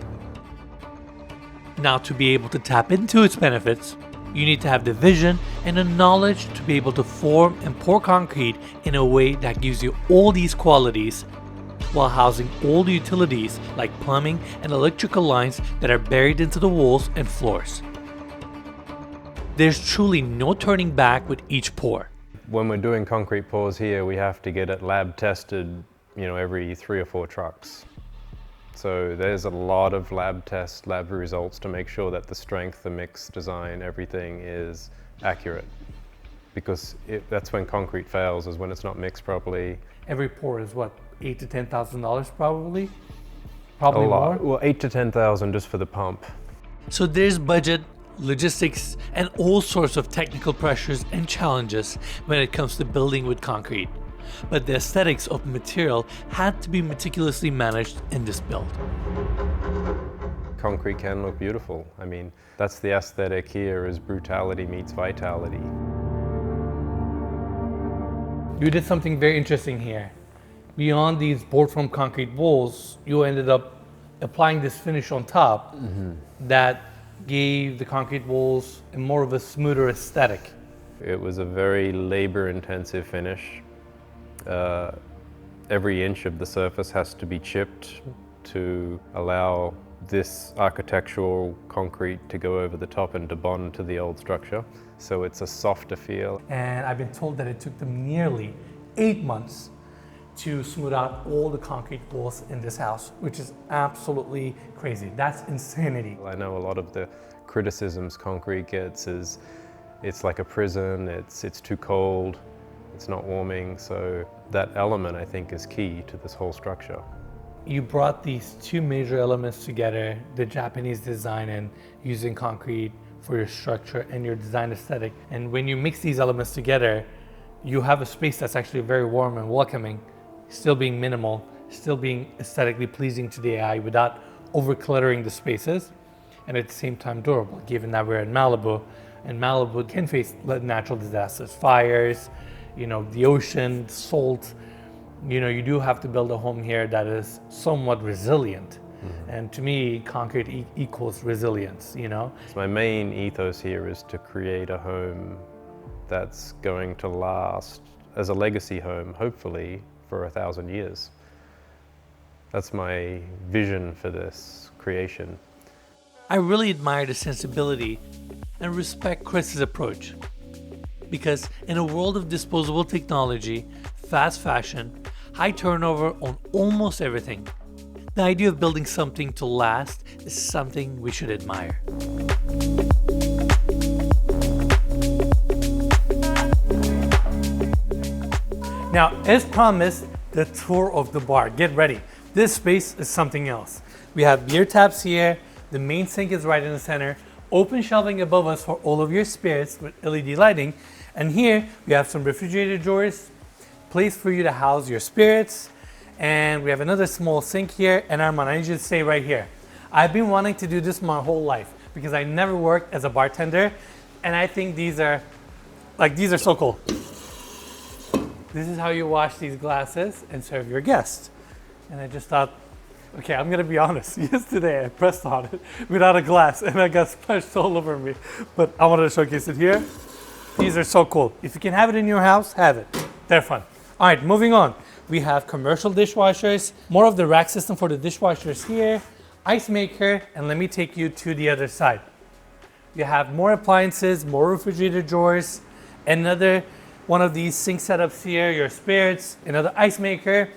Now, to be able to tap into its benefits, you need to have the vision and the knowledge to be able to form and pour concrete in a way that gives you all these qualities while housing all the utilities like plumbing and electrical lines that are buried into the walls and floors. There's truly no turning back with each pour. When we're doing concrete pours here, we have to get it lab tested, every 3 or 4 trucks. So there's a lot of lab tests, lab results to make sure that the strength, the mix, design, everything is accurate. Because that's when concrete fails, is when it's not mixed properly. Every pour is what, $8,000 to $10,000 probably? Probably a lot. more? Well, 8 to 10,000 just for the pump. So there's budget, logistics, and all sorts of technical pressures and challenges when it comes to building with concrete. But the aesthetics of material had to be meticulously managed in this build. Concrete can look beautiful. I mean, that's the aesthetic here, is brutality meets vitality. You did something very interesting here. Beyond these board from concrete walls, you ended up applying this finish on top that gave the concrete walls a more of a smoother aesthetic. It was a very labor-intensive finish. Every inch of the surface has to be chipped to allow this architectural concrete to go over the top and to bond to the old structure. So it's a softer feel. And I've been told that it took them nearly 8 months to smooth out all the concrete walls in this house, which is absolutely crazy. That's insanity. I know a lot of the criticisms concrete gets is it's like a prison, it's too cold, it's not warming. So that element, I think, is key to this whole structure. You brought these two major elements together, the Japanese design and using concrete for your structure and your design aesthetic. And when you mix these elements together, you have a space that's actually very warm and welcoming, still being minimal, still being aesthetically pleasing to the eye without over-cluttering the spaces, and at the same time durable, given that we're in Malibu, and Malibu can face natural disasters, fires, the ocean, salt. You do have to build a home here that is somewhat resilient. And to me, concrete equals resilience, So my main ethos here is to create a home that's going to last as a legacy home, hopefully, for 1,000 years. That's my vision for this creation. I really admire the sensibility and respect Kris's approach. Because in a world of disposable technology, fast fashion, high turnover on almost everything, the idea of building something to last is something we should admire. Now, as promised, the tour of the bar. Get ready. This space is something else. We have beer taps here. The main sink is right in the center. Open shelving above us for all of your spirits with LED lighting. And here we have some refrigerator drawers, place for you to house your spirits. And we have another small sink here. And Arman, I need you to stay right here. I've been wanting to do this my whole life because I never worked as a bartender. And I think these are so cool. This is how you wash these glasses and serve your guests. And I just thought, okay, I'm gonna be honest. Yesterday I pressed on it without a glass and I got splashed all over me. But I wanted to showcase it here. These are so cool. If you can have it in your house, have it. They're fun. All right, moving on. We have commercial dishwashers, more of the rack system for the dishwashers here, ice maker, and let me take you to the other side. You have more appliances, more refrigerator drawers, another one of these sink setups here, your spirits, another ice maker.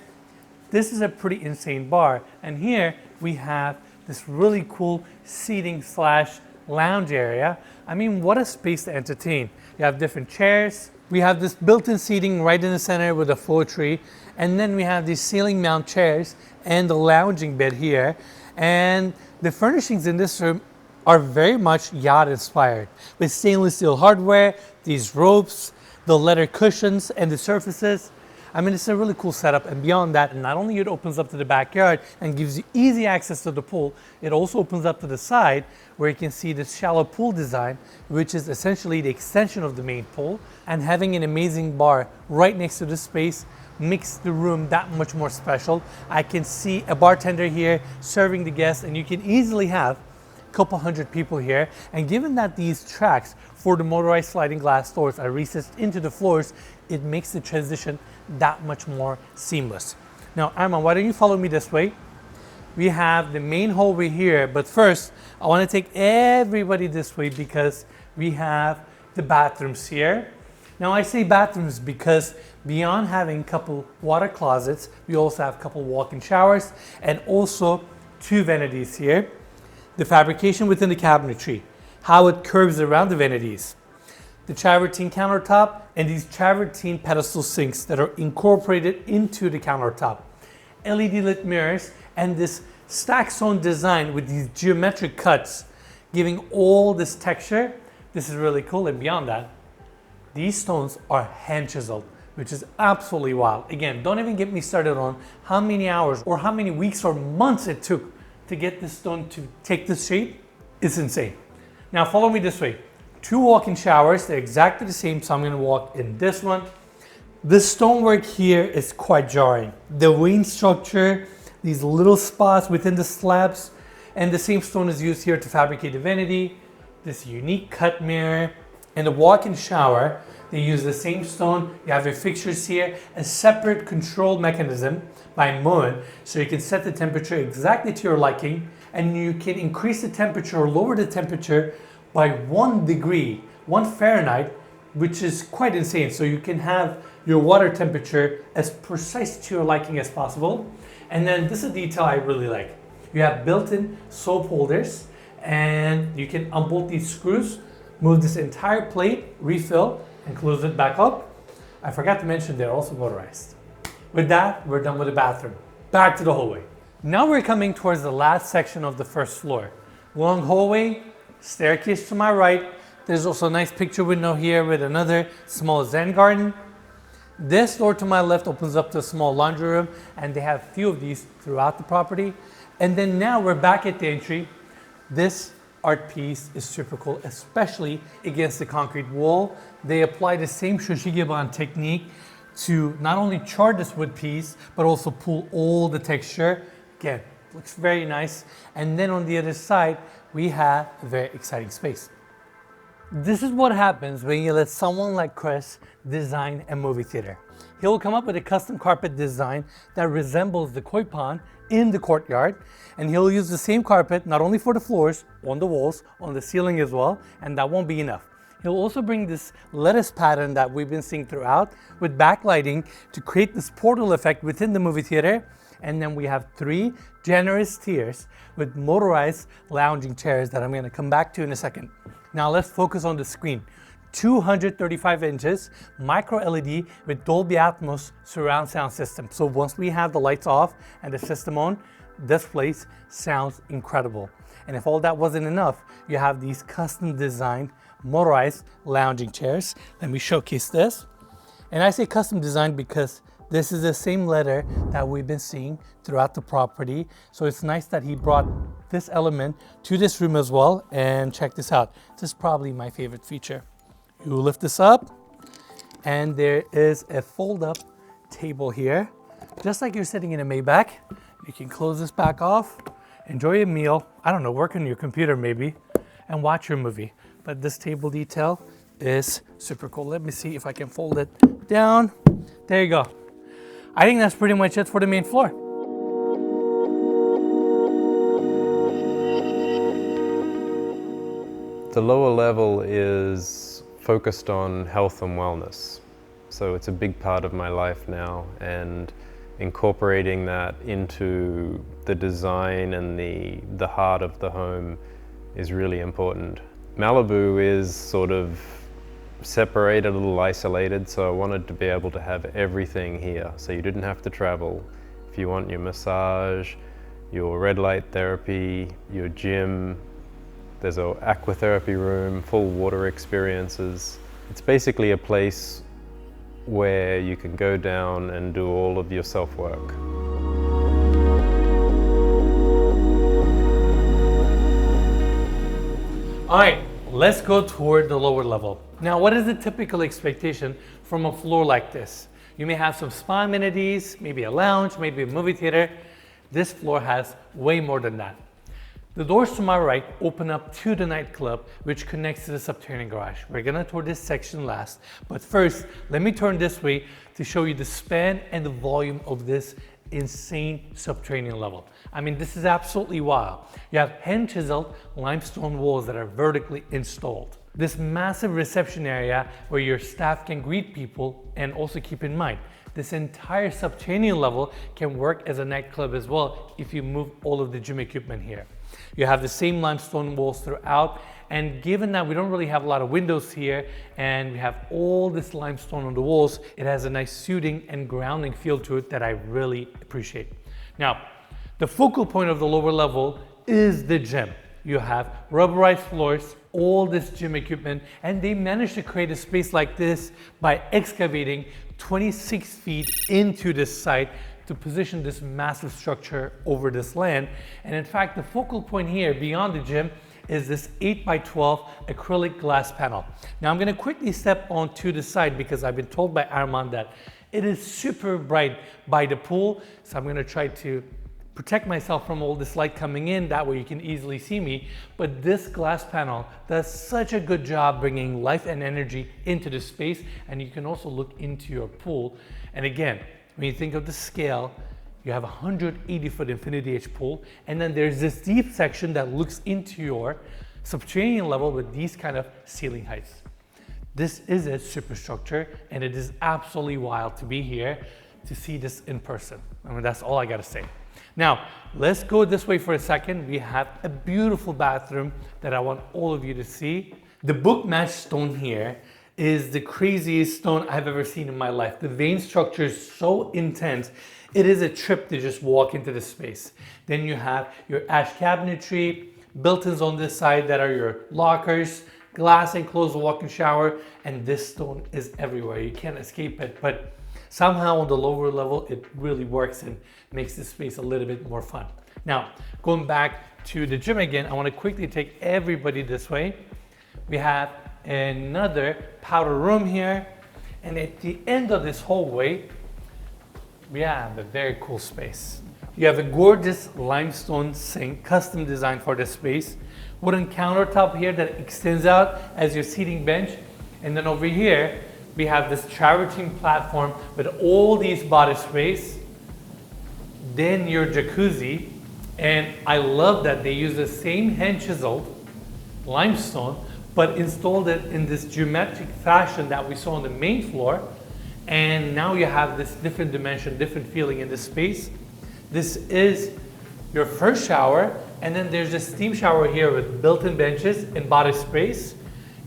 This is a pretty insane bar. And here we have this really cool seating / lounge area. I mean, what a space to entertain. You have different chairs. We have this built-in seating right in the center with a floor tree. And then we have these ceiling mount chairs and the lounging bed here. And the furnishings in this room are very much yacht inspired with stainless steel hardware, these ropes, the leather cushions and the surfaces. I mean, it's a really cool setup. And beyond that, not only it opens up to the backyard and gives you easy access to the pool, it also opens up to the side where you can see this shallow pool design, which is essentially the extension of the main pool. And having an amazing bar right next to this space makes the room that much more special. I can see a bartender here serving the guests, and you can easily have couple hundred people here. And given that these tracks for the motorized sliding glass doors are recessed into the floors, it makes the transition that much more seamless. Now, Arman, why don't you follow me this way? We have the main hallway here, but first I want to take everybody this way because we have the bathrooms here. Now, I say bathrooms because beyond having a couple water closets, we also have a couple walk-in showers and also 2 vanities here. The fabrication within the cabinetry, how it curves around the vanities, the travertine countertop, and these travertine pedestal sinks that are incorporated into the countertop, LED lit mirrors, and this stack stone design with these geometric cuts, giving all this texture. This is really cool. And beyond that, these stones are hand chiseled, which is absolutely wild. Again, don't even get me started on how many hours or how many weeks or months it took to get this stone to take this shape. It's insane. Now follow me this way. 2 walk-in showers, they're exactly the same, so I'm gonna walk in this one. The stonework here is quite jarring. The wing structure, these little spots within the slabs. And the same stone is used here to fabricate the vanity, this unique cut mirror, and the walk-in shower. They use the same stone. You have your fixtures here, a separate control mechanism by Moen, so you can set the temperature exactly to your liking, and you can increase the temperature or lower the temperature by 1 degree, 1 Fahrenheit, which is quite insane. So you can have your water temperature as precise to your liking as possible. And then this is a detail I really like. You have built-in soap holders, and you can unbolt these screws, move this entire plate, refill, and close it back up. I forgot to mention they're also motorized. With that, we're done with the bathroom. Back to the hallway. Now we're coming towards the last section of the first floor. Long hallway, staircase to my right. There's also a nice picture window here with another small Zen garden. This door to my left opens up to a small laundry room, and they have a few of these throughout the property. And then now we're back at the entry. This art piece is super cool, especially against the concrete wall. They apply the same Shoshigeban technique to not only char this wood piece, but also pull all the texture. Again, looks very nice. And then on the other side, we have a very exciting space. This is what happens when you let someone like Kris design a movie theater. He'll come up with a custom carpet design that resembles the koi pond in the courtyard, and he'll use the same carpet not only for the floors, on the walls, on the ceiling as well, and that won't be enough. He'll also bring this lettuce pattern that we've been seeing throughout with backlighting to create this portal effect within the movie theater. And then we have 3 generous tiers with motorized lounging chairs that I'm going to come back to in a second. Now let's focus on the screen. 235 inches, micro LED with Dolby Atmos surround sound system. So once we have the lights off and the system on, this place sounds incredible. And if all that wasn't enough, you have these custom designed motorized lounging chairs. Let me showcase this. And I say custom designed because this is the same leather that we've been seeing throughout the property. So it's nice that he brought this element to this room as well. And check this out. This is probably my favorite feature. You lift this up, and there is a fold-up table here. Just like you're sitting in a Maybach. You can close this back off, enjoy a meal, I don't know, work on your computer maybe, and watch your movie. But this table detail is super cool. Let me see if I can fold it down. There you go. I think that's pretty much it for the main floor. The lower level is focused on health and wellness. So it's a big part of my life now, and incorporating that into the design and the heart of the home is really important. Malibu is sort of separated, a little isolated, so I wanted to be able to have everything here. So you didn't have to travel. If you want your massage, your red light therapy, your gym, there's an aquatherapy room, full water experiences. It's basically a place where you can go down and do all of your self-work. All right, let's go toward the lower level. Now, what is the typical expectation from a floor like this? You may have some spa amenities, maybe a lounge, maybe a movie theater. This floor has way more than that. The doors to my right open up to the nightclub, which connects to the subterranean garage. We're gonna tour this section last, but first, let me turn this way to show you the span and the volume of this insane subterranean level. I mean, this is absolutely wild. You have hand-chiseled limestone walls that are vertically installed. This massive reception area where your staff can greet people, and also keep in mind, this entire subterranean level can work as a nightclub as well if you move all of the gym equipment here. You have the same limestone walls throughout, and given that we don't really have a lot of windows here and we have all this limestone on the walls, it has a nice soothing and grounding feel to it that I really appreciate. Now, the focal point of the lower level is the gym. You have rubberized floors, all this gym equipment, and they managed to create a space like this by excavating 26 feet into this site to position this massive structure over this land. And in fact, the focal point here beyond the gym is this 8x12 acrylic glass panel. Now I'm gonna quickly step onto the side because I've been told by Armand that it is super bright by the pool. So I'm gonna try to protect myself from all this light coming in, that way you can easily see me. But this glass panel does such a good job bringing life and energy into the space, and you can also look into your pool. And again, when you think of the scale, you have a 180-foot infinity edge pool, and then there's this deep section that looks into your subterranean level with these kind of ceiling heights. This is a superstructure, and it is absolutely wild to be here to see this in person. I mean, that's all I gotta say. Now, let's go this way for a second. We have a beautiful bathroom that I want all of you to see. The book match stone here is the craziest stone I've ever seen in my life. The vein structure is so intense. It is a trip to just walk into the space. Then you have your ash cabinetry, built-ins on this side that are your lockers, glass enclosed walk-in shower, and this stone is everywhere. You can't escape it, but somehow on the lower level, it really works and makes this space a little bit more fun. Now, going back to the gym again, I want to quickly take everybody this way. We have another powder room here, and at the end of this hallway, we have a very cool space. You have a gorgeous limestone sink, custom designed for this space. Wooden countertop here that extends out as your seating bench. And then over here, we have this travertine platform with all these body space. Then your jacuzzi. And I love that they use the same hand chiseled limestone, but installed it in this geometric fashion that we saw on the main floor. And now you have this different dimension, different feeling in this space. This is your first shower, and then there's a steam shower here with built-in benches and body space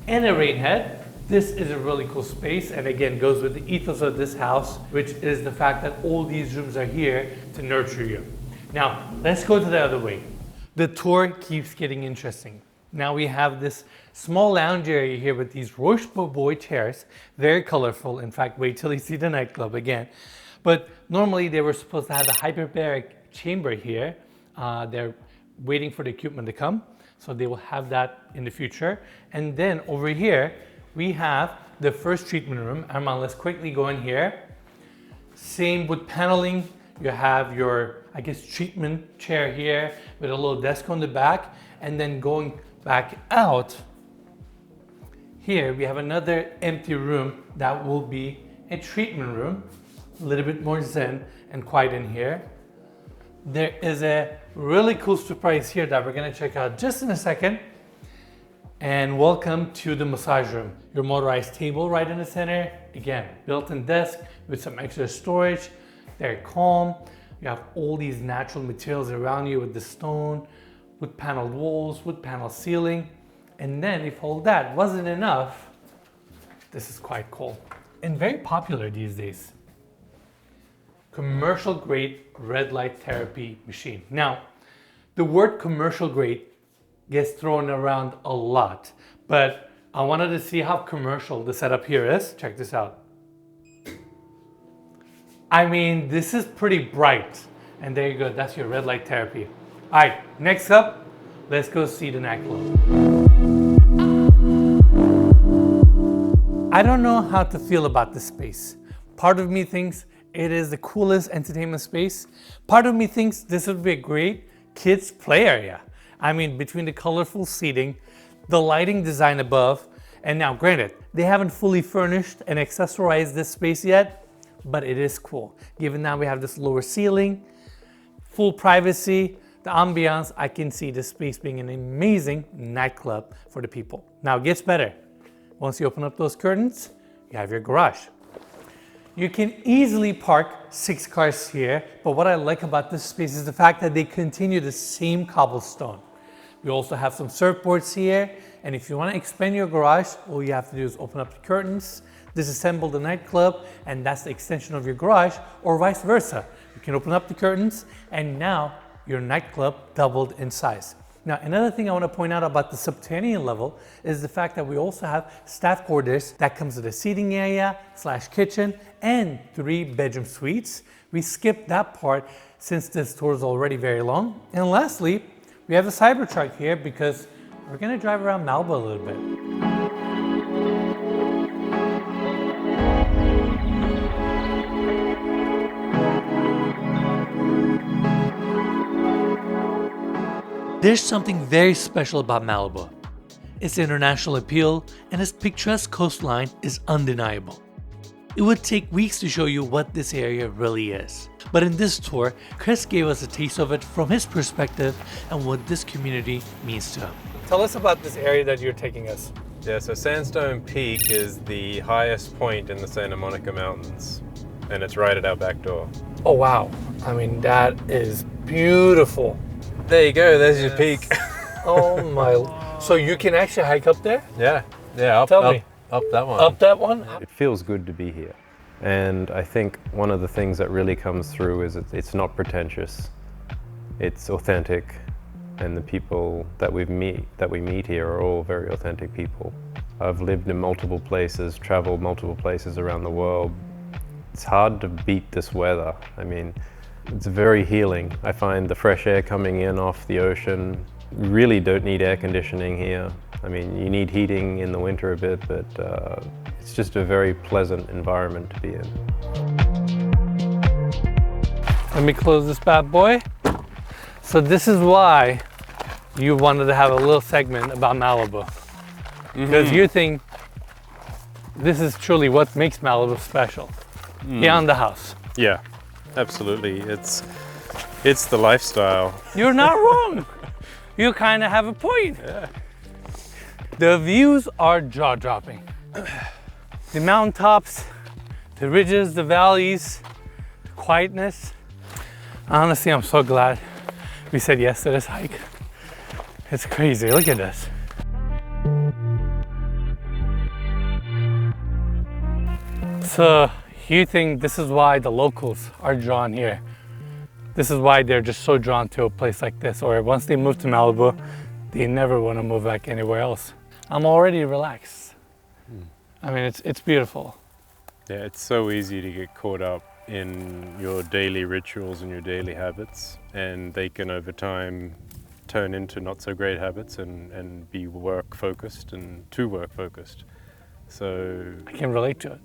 and a rain head. This is a really cool space, and again goes with the ethos of this house, which is the fact that all these rooms are here to nurture you. Now, let's go to the other way. The tour keeps getting interesting. Now we have this small lounge area here with these Roche Bobois chairs, very colorful. In fact, wait till you see the nightclub again. But normally they were supposed to have a hyperbaric chamber here. They're waiting for the equipment to come, so they will have that in the future. And then over here, we have the first treatment room. Armand, let's quickly go in here. Same with paneling. You have your, I guess, treatment chair here with a little desk on the back, and then going back out, here we have another empty room that will be a treatment room, a little bit more zen and quiet in here. There is a really cool surprise here that we're gonna check out just in a second. And welcome to the massage room. Your motorized table right in the center. Again, built-in desk with some extra storage. Very calm. You have all these natural materials around you with the stone, wood paneled walls, wood paneled ceiling. And then if all that wasn't enough, this is quite cool and very popular these days. Commercial grade red light therapy machine. Now, the word commercial grade gets thrown around a lot, but I wanted to see how commercial the setup here is. Check this out. I mean, this is pretty bright. And there you go, that's your red light therapy. All right, next up, let's go see the nightclub. I don't know how to feel about this space. Part of me thinks it is the coolest entertainment space. Part of me thinks this would be a great kids play area. I mean, between the colorful seating, the lighting design above, and now granted, they haven't fully furnished and accessorized this space yet, but it is cool. Given that we have this lower ceiling, full privacy, the ambiance, I can see this space being an amazing nightclub for the people. Now it gets better. Once you open up those curtains, you have your garage. You can easily park 6 cars here, but what I like about this space is the fact that they continue the same cobblestone. We also have some surfboards here, and if you want to expand your garage, all you have to do is open up the curtains, disassemble the nightclub, and that's the extension of your garage, or vice versa. You can open up the curtains, and now your nightclub doubled in size. Now, another thing I want to point out about the subterranean level is the fact that we also have staff quarters that comes with a seating area / kitchen and 3 bedroom suites. We skipped that part since this tour is already very long. And lastly, we have a Cybertruck here because we're going to drive around Malibu a little bit. There's something very special about Malibu. Its international appeal and its picturesque coastline is undeniable. It would take weeks to show you what this area really is. But in this tour, Kris gave us a taste of it from his perspective and what this community means to him. Tell us about this area that you're taking us. Yeah, so Sandstone Peak is the highest point in the Santa Monica Mountains, and it's right at our back door. Oh wow, I mean that is beautiful. There you go, there's your peak. Oh my, so you can actually hike up there? Yeah, up that one. Up that one? It feels good to be here. And I think one of the things that really comes through is it's not pretentious. It's authentic. And the people that we meet here are all very authentic people. I've lived in multiple places, traveled multiple places around the world. It's hard to beat this weather. I mean, it's very healing. I find the fresh air coming in off the ocean. You really don't need air conditioning here. I mean, you need heating in the winter a bit, but it's just a very pleasant environment to be in. Let me close this bad boy. So this is why you wanted to have a little segment about Malibu. Because you think this is truly what makes Malibu special. Beyond the house. Yeah, absolutely. It's the lifestyle. You're not wrong. You kind of have a point. Yeah. The views are jaw-dropping. The mountaintops, the ridges, the valleys, the quietness. Honestly, I'm so glad we said yes to this hike. It's crazy, look at this. So you think this is why the locals are drawn here? This is why they're just so drawn to a place like this, or once they move to Malibu, they never want to move back anywhere else. I'm already relaxed. I mean, it's beautiful. Yeah, it's so easy to get caught up in your daily rituals and your daily habits, and they can over time turn into not so great habits and be work focused and too work focused. So I can relate to it.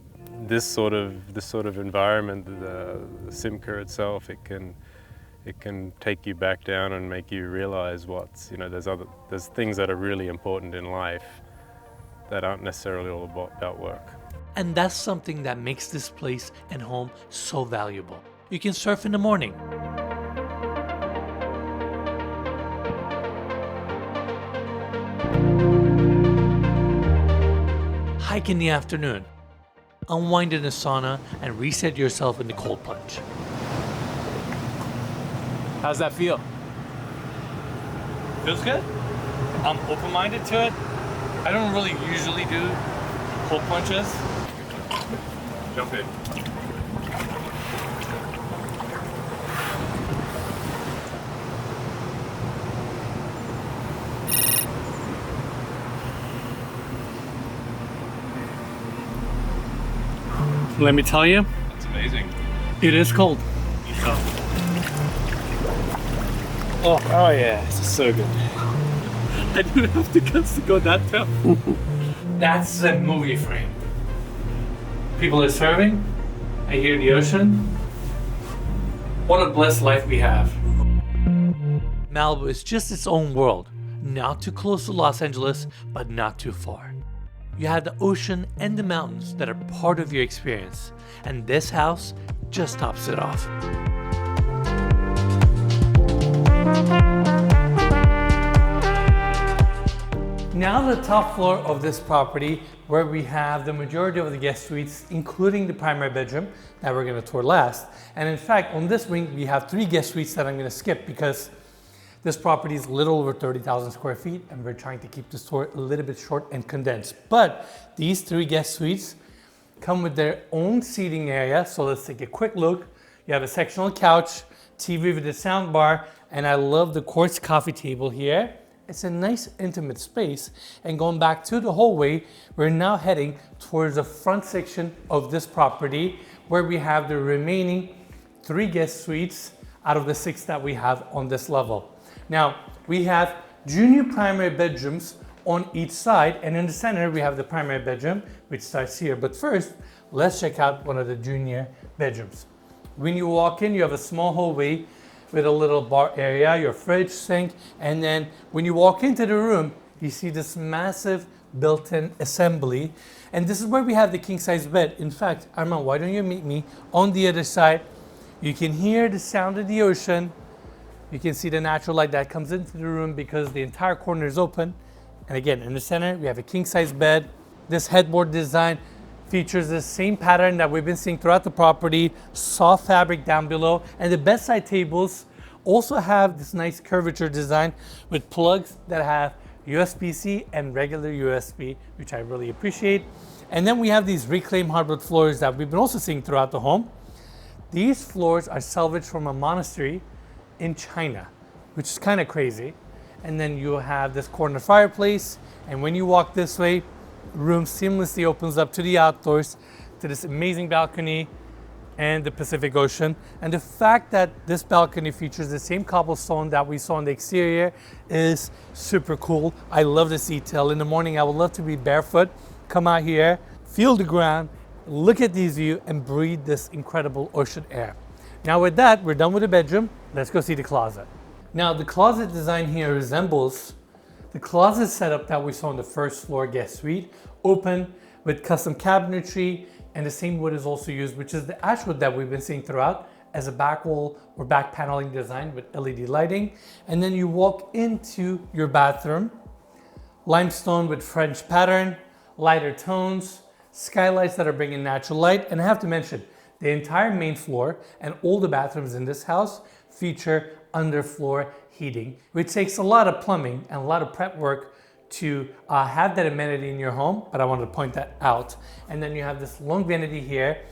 This sort of environment, the Simka itself, it can take you back down and make you realize there's things that are really important in life that aren't necessarily all about work. And that's something that makes this place and home so valuable. You can surf in the morning, hike in the afternoon, unwind in a sauna, and reset yourself in the cold plunge. How's that feel? Feels good. I'm open-minded to it. I don't really usually do cold plunges. Jump in. Let me tell you, That's amazing. it is cold. Oh yeah, it's so good. I didn't have the guts to go that tough. That's a movie frame. People are serving. I hear the ocean. What a blessed life we have. Malibu is just its own world. Not too close to Los Angeles, but not too far. You have the ocean and the mountains that are part of your experience. And this house just tops it off. Now the top floor of this property, where we have the majority of the guest suites, including the primary bedroom that we're going to tour last. And in fact, on this wing, we have 3 guest suites that I'm going to skip because this property is a little over 30,000 square feet and we're trying to keep this tour a little bit short and condensed. But these 3 guest suites come with their own seating area. So let's take a quick look. You have a sectional couch, TV with a sound bar, and I love the quartz coffee table here. It's a nice intimate space. And going back to the hallway, we're now heading towards the front section of this property where we have the remaining 3 guest suites out of the 6 that we have on this level. Now, we have junior primary bedrooms on each side, and in the center we have the primary bedroom, which starts here. But first, let's check out one of the junior bedrooms. When you walk in, you have a small hallway with a little bar area, your fridge, sink, and then when you walk into the room, you see this massive built-in assembly. And this is where we have the king-size bed. In fact, Armand, why don't you meet me on the other side? You can hear the sound of the ocean. You can see the natural light that comes into the room because the entire corner is open. And again, in the center, we have a king-size bed. This headboard design features the same pattern that we've been seeing throughout the property, soft fabric down below. And the bedside tables also have this nice curvature design with plugs that have USB-C and regular USB, which I really appreciate. And then we have these reclaimed hardwood floors that we've been also seeing throughout the home. These floors are salvaged from a monastery in China, which is kind of crazy. And then you have this corner fireplace, and when you walk this way, room seamlessly opens up to the outdoors, to this amazing balcony and the Pacific Ocean. And the fact that this balcony features the same cobblestone that we saw on the exterior is super cool. I love this detail. In the morning, I would love to be barefoot, come out here, feel the ground, look at these views, and breathe this incredible ocean air. Now with that, we're done with the bedroom. Let's go see the closet. Now the closet design here resembles the closet setup that we saw on the first floor guest suite, open with custom cabinetry, and the same wood is also used, which is the ash wood that we've been seeing throughout as a back wall or back paneling design with LED lighting. And then you walk into your bathroom, limestone with French pattern, lighter tones, skylights that are bringing natural light. And I have to mention, the entire main floor and all the bathrooms in this house feature underfloor heating, which takes a lot of plumbing and a lot of prep work to have that amenity in your home, but I wanted to point that out. And then you have this long vanity here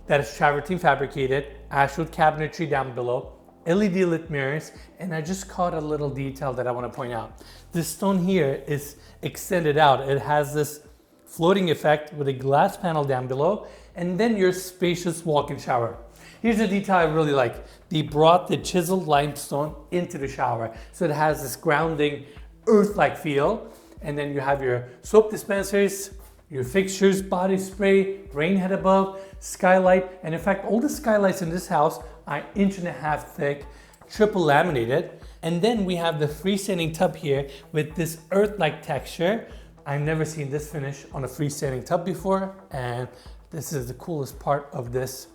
that is travertine fabricated, ashwood cabinetry down below, LED lit mirrors, and I just caught a little detail that I want to point out. This stone here is extended out. It has this floating effect with a glass panel down below, and then your spacious walk-in shower. Here's a detail I really like. They brought the chiseled limestone into the shower, so it has this grounding, earth-like feel. And then you have your soap dispensers, your fixtures, body spray, rain head above, skylight. And in fact, all the skylights in this house are 1.5 inches thick, triple laminated. And then we have the freestanding tub here with this earth-like texture. I've never seen this finish on a freestanding tub before. And this is the coolest part of this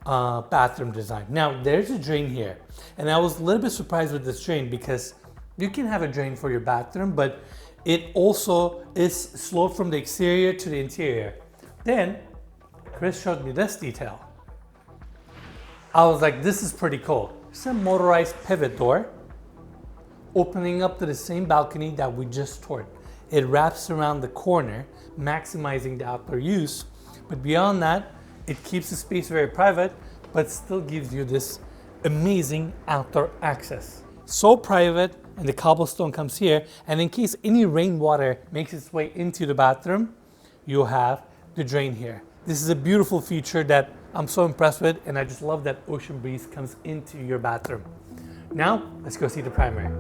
bathroom design. Now, there's a drain here. And I was a little bit surprised with this drain because you can have a drain for your bathroom, but it also is sloped from the exterior to the interior. Then, Kris showed me this detail. I was like, this is pretty cool. It's a motorized pivot door opening up to the same balcony that we just toured. It wraps around the corner, maximizing the outdoor use. But beyond that, it keeps the space very private, but still gives you this amazing outdoor access. So private, and the cobblestone comes here, and in case any rainwater makes its way into the bathroom, you have the drain here. This is a beautiful feature that I'm so impressed with, and I just love that ocean breeze comes into your bathroom. Now, let's go see the primary.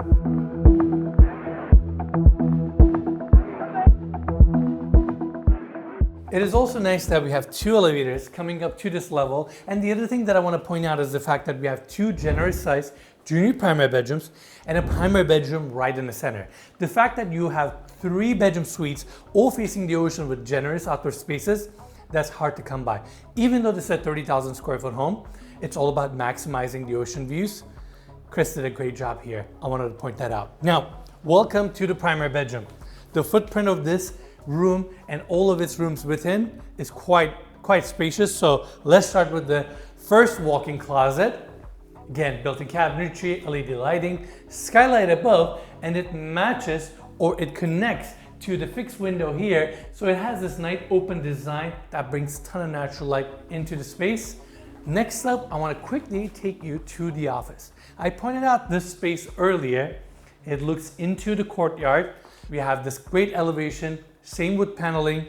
It is also nice that we have 2 elevators coming up to this level. And the other thing that I want to point out is the fact that we have 2 generous sized junior primary bedrooms and a primary bedroom right in the center. The fact that you have 3 bedroom suites all facing the ocean with generous outdoor spaces, that's hard to come by. Even though this is a 30,000 square foot home, it's all about maximizing the ocean views. Kris did a great job here. I wanted to point that out. Now, welcome to the primary bedroom. The footprint of this room and all of its rooms within is quite spacious. So let's start with the first walk-in closet. Again, built-in cabinetry, LED lighting, skylight above, and it matches or it connects to the fixed window here. So it has this nice open design that brings a ton of natural light into the space. Next up, I want to quickly take you to the office. I pointed out this space earlier. It looks into the courtyard. We have this great elevation, same wood paneling,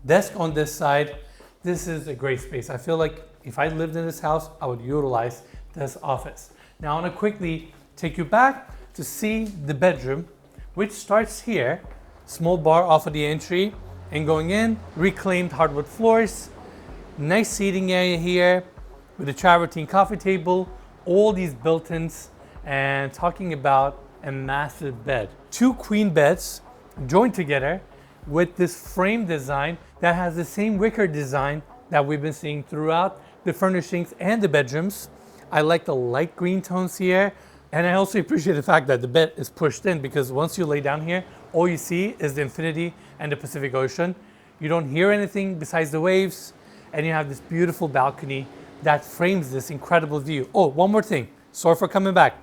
desk on this side. This is a great space. I feel like if I lived in this house, I would utilize this office. Now I want to quickly take you back to see the bedroom, which starts here. Small bar off of the entry and going in, reclaimed hardwood floors, nice seating area here with a travertine coffee table, all these built-ins and talking about a massive bed. Two queen beds joined together with this frame design that has the same wicker design that we've been seeing throughout the furnishings and the bedrooms. I like the light green tones here, and I also appreciate the fact that the bed is pushed in, because once you lay down here, all you see is the infinity and the Pacific Ocean. You don't hear anything besides the waves, and you have this beautiful balcony that frames this incredible view. Oh, one more thing. Sorry for coming back.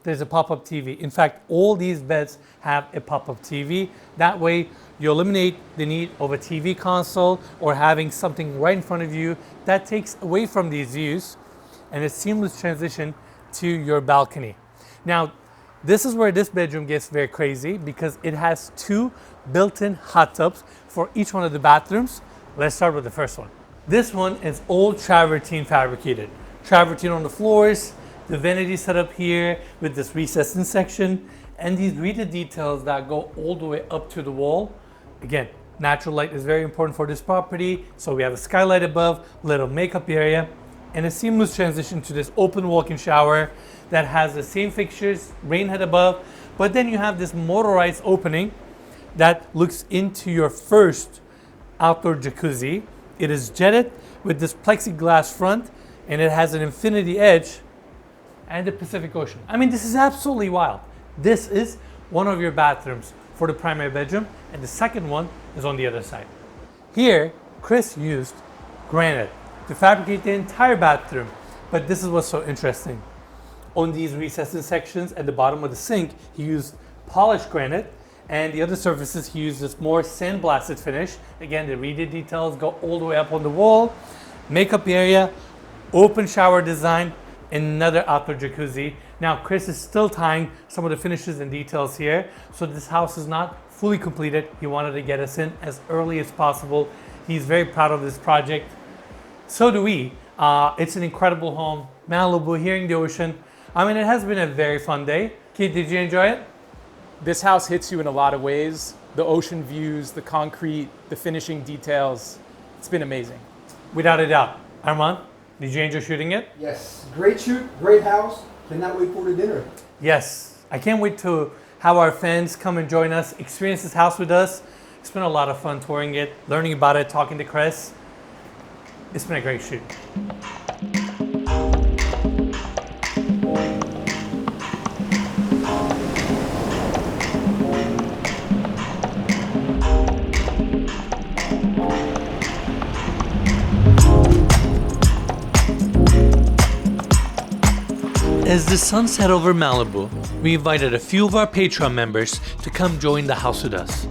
There's a pop-up TV. In fact, all these beds have a pop-up TV. That way, you eliminate the need of a TV console or having something right in front of you. That takes away from these views, and a seamless transition to your balcony. Now, this is where this bedroom gets very crazy, because it has two built-in hot tubs for each one of the bathrooms. Let's start with the first one. This one is all travertine fabricated. Travertine on the floors, the vanity set up here with this recessing section, and these reeded details that go all the way up to the wall. Again, natural light is very important for this property, so we have a skylight above, little makeup area, and a seamless transition to this open walk-in shower that has the same fixtures, rain head above, but then you have this motorized opening that looks into your first outdoor jacuzzi. It is jetted with this plexiglass front, and it has an infinity edge and the Pacific Ocean. I mean, this is absolutely wild. This is one of your bathrooms for the primary bedroom, and the second one is on the other side. Here, Kris used granite to fabricate the entire bathroom, but this is what's so interesting. On these recessing sections at the bottom of the sink, he used polished granite, and the other surfaces he used this more sandblasted finish. Again, the reeded details go all the way up on the wall. Makeup area, open shower design, another outdoor jacuzzi. Now, Kris is still tying some of the finishes and details here, so this house is not fully completed. He wanted to get us in as early as possible. He's very proud of this project. So do we. It's an incredible home. Malibu, hearing the ocean. I mean, it has been a very fun day. Keith, did you enjoy it? This house hits you in a lot of ways. The ocean views, the concrete, the finishing details. It's been amazing. Without a doubt. Armand, did you enjoy shooting it? Yes, great shoot, great house. Cannot wait for the dinner. Yes, I can't wait to have our fans come and join us, experience this house with us. It's been a lot of fun touring it, learning about it, talking to Kris. It's been a great shoot. As the sun set over Malibu, we invited a few of our Patreon members to come join the house with us.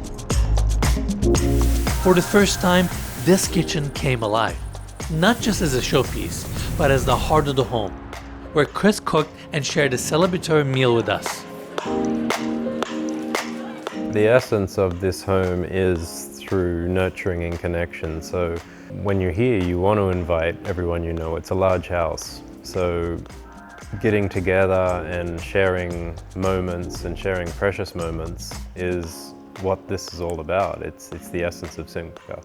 For the first time, this kitchen came alive, not just as a showpiece, but as the heart of the home, where Kris cooked and shared a celebratory meal with us. The essence of this home is through nurturing and connection. So when you're here, you want to invite everyone you know. It's a large house. So getting together and sharing moments and sharing precious moments is what this is all about. It's the essence of Simka.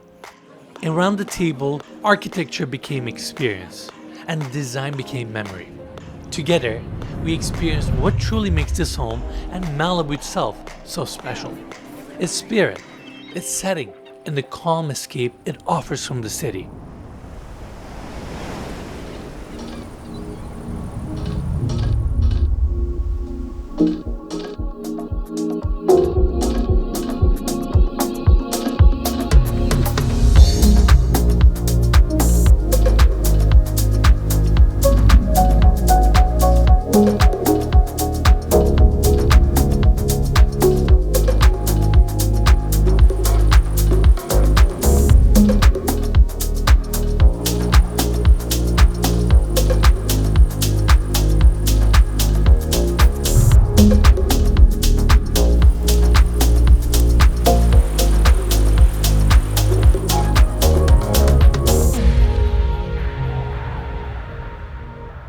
Around the table, architecture became experience, and design became memory. Together, we experienced what truly makes this home and Malibu itself so special. Its spirit, its setting, and the calm escape it offers from the city.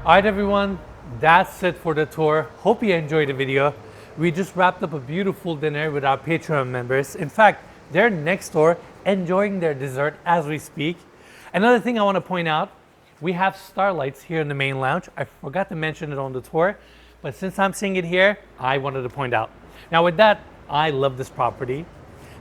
Alright everyone, that's it for the tour. Hope you enjoyed the video. We just wrapped up a beautiful dinner with our Patreon members. In fact, they're next door enjoying their dessert as we speak. Another thing I want to point out, we have starlights here in the main lounge. I forgot to mention it on the tour, But since I'm seeing it here, I wanted to point out. Now with that, I love this property.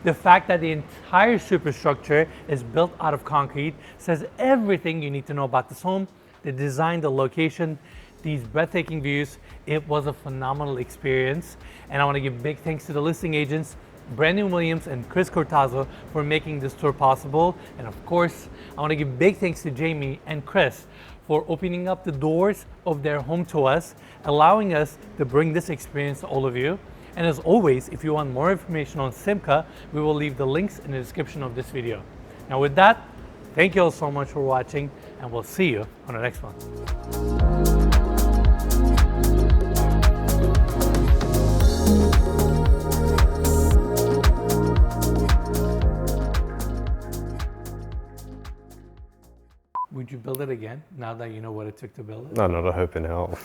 The fact that the entire superstructure is built out of concrete says everything you need to know about this home, the design, the location, these breathtaking views. It was a phenomenal experience. And I want to give big thanks to the listing agents, Branden Williams and Kris Cortazzo, for making this tour possible. And of course, I want to give big thanks to Jamie and Kris for opening up the doors of their home to us, allowing us to bring this experience to all of you. And as always, if you want more information on Simka, we will leave the links in the description of this video. Now with that, thank you all so much for watching, and we'll see you on the next one. Would you build it again now that you know what it took to build it? No, not a hope in hell.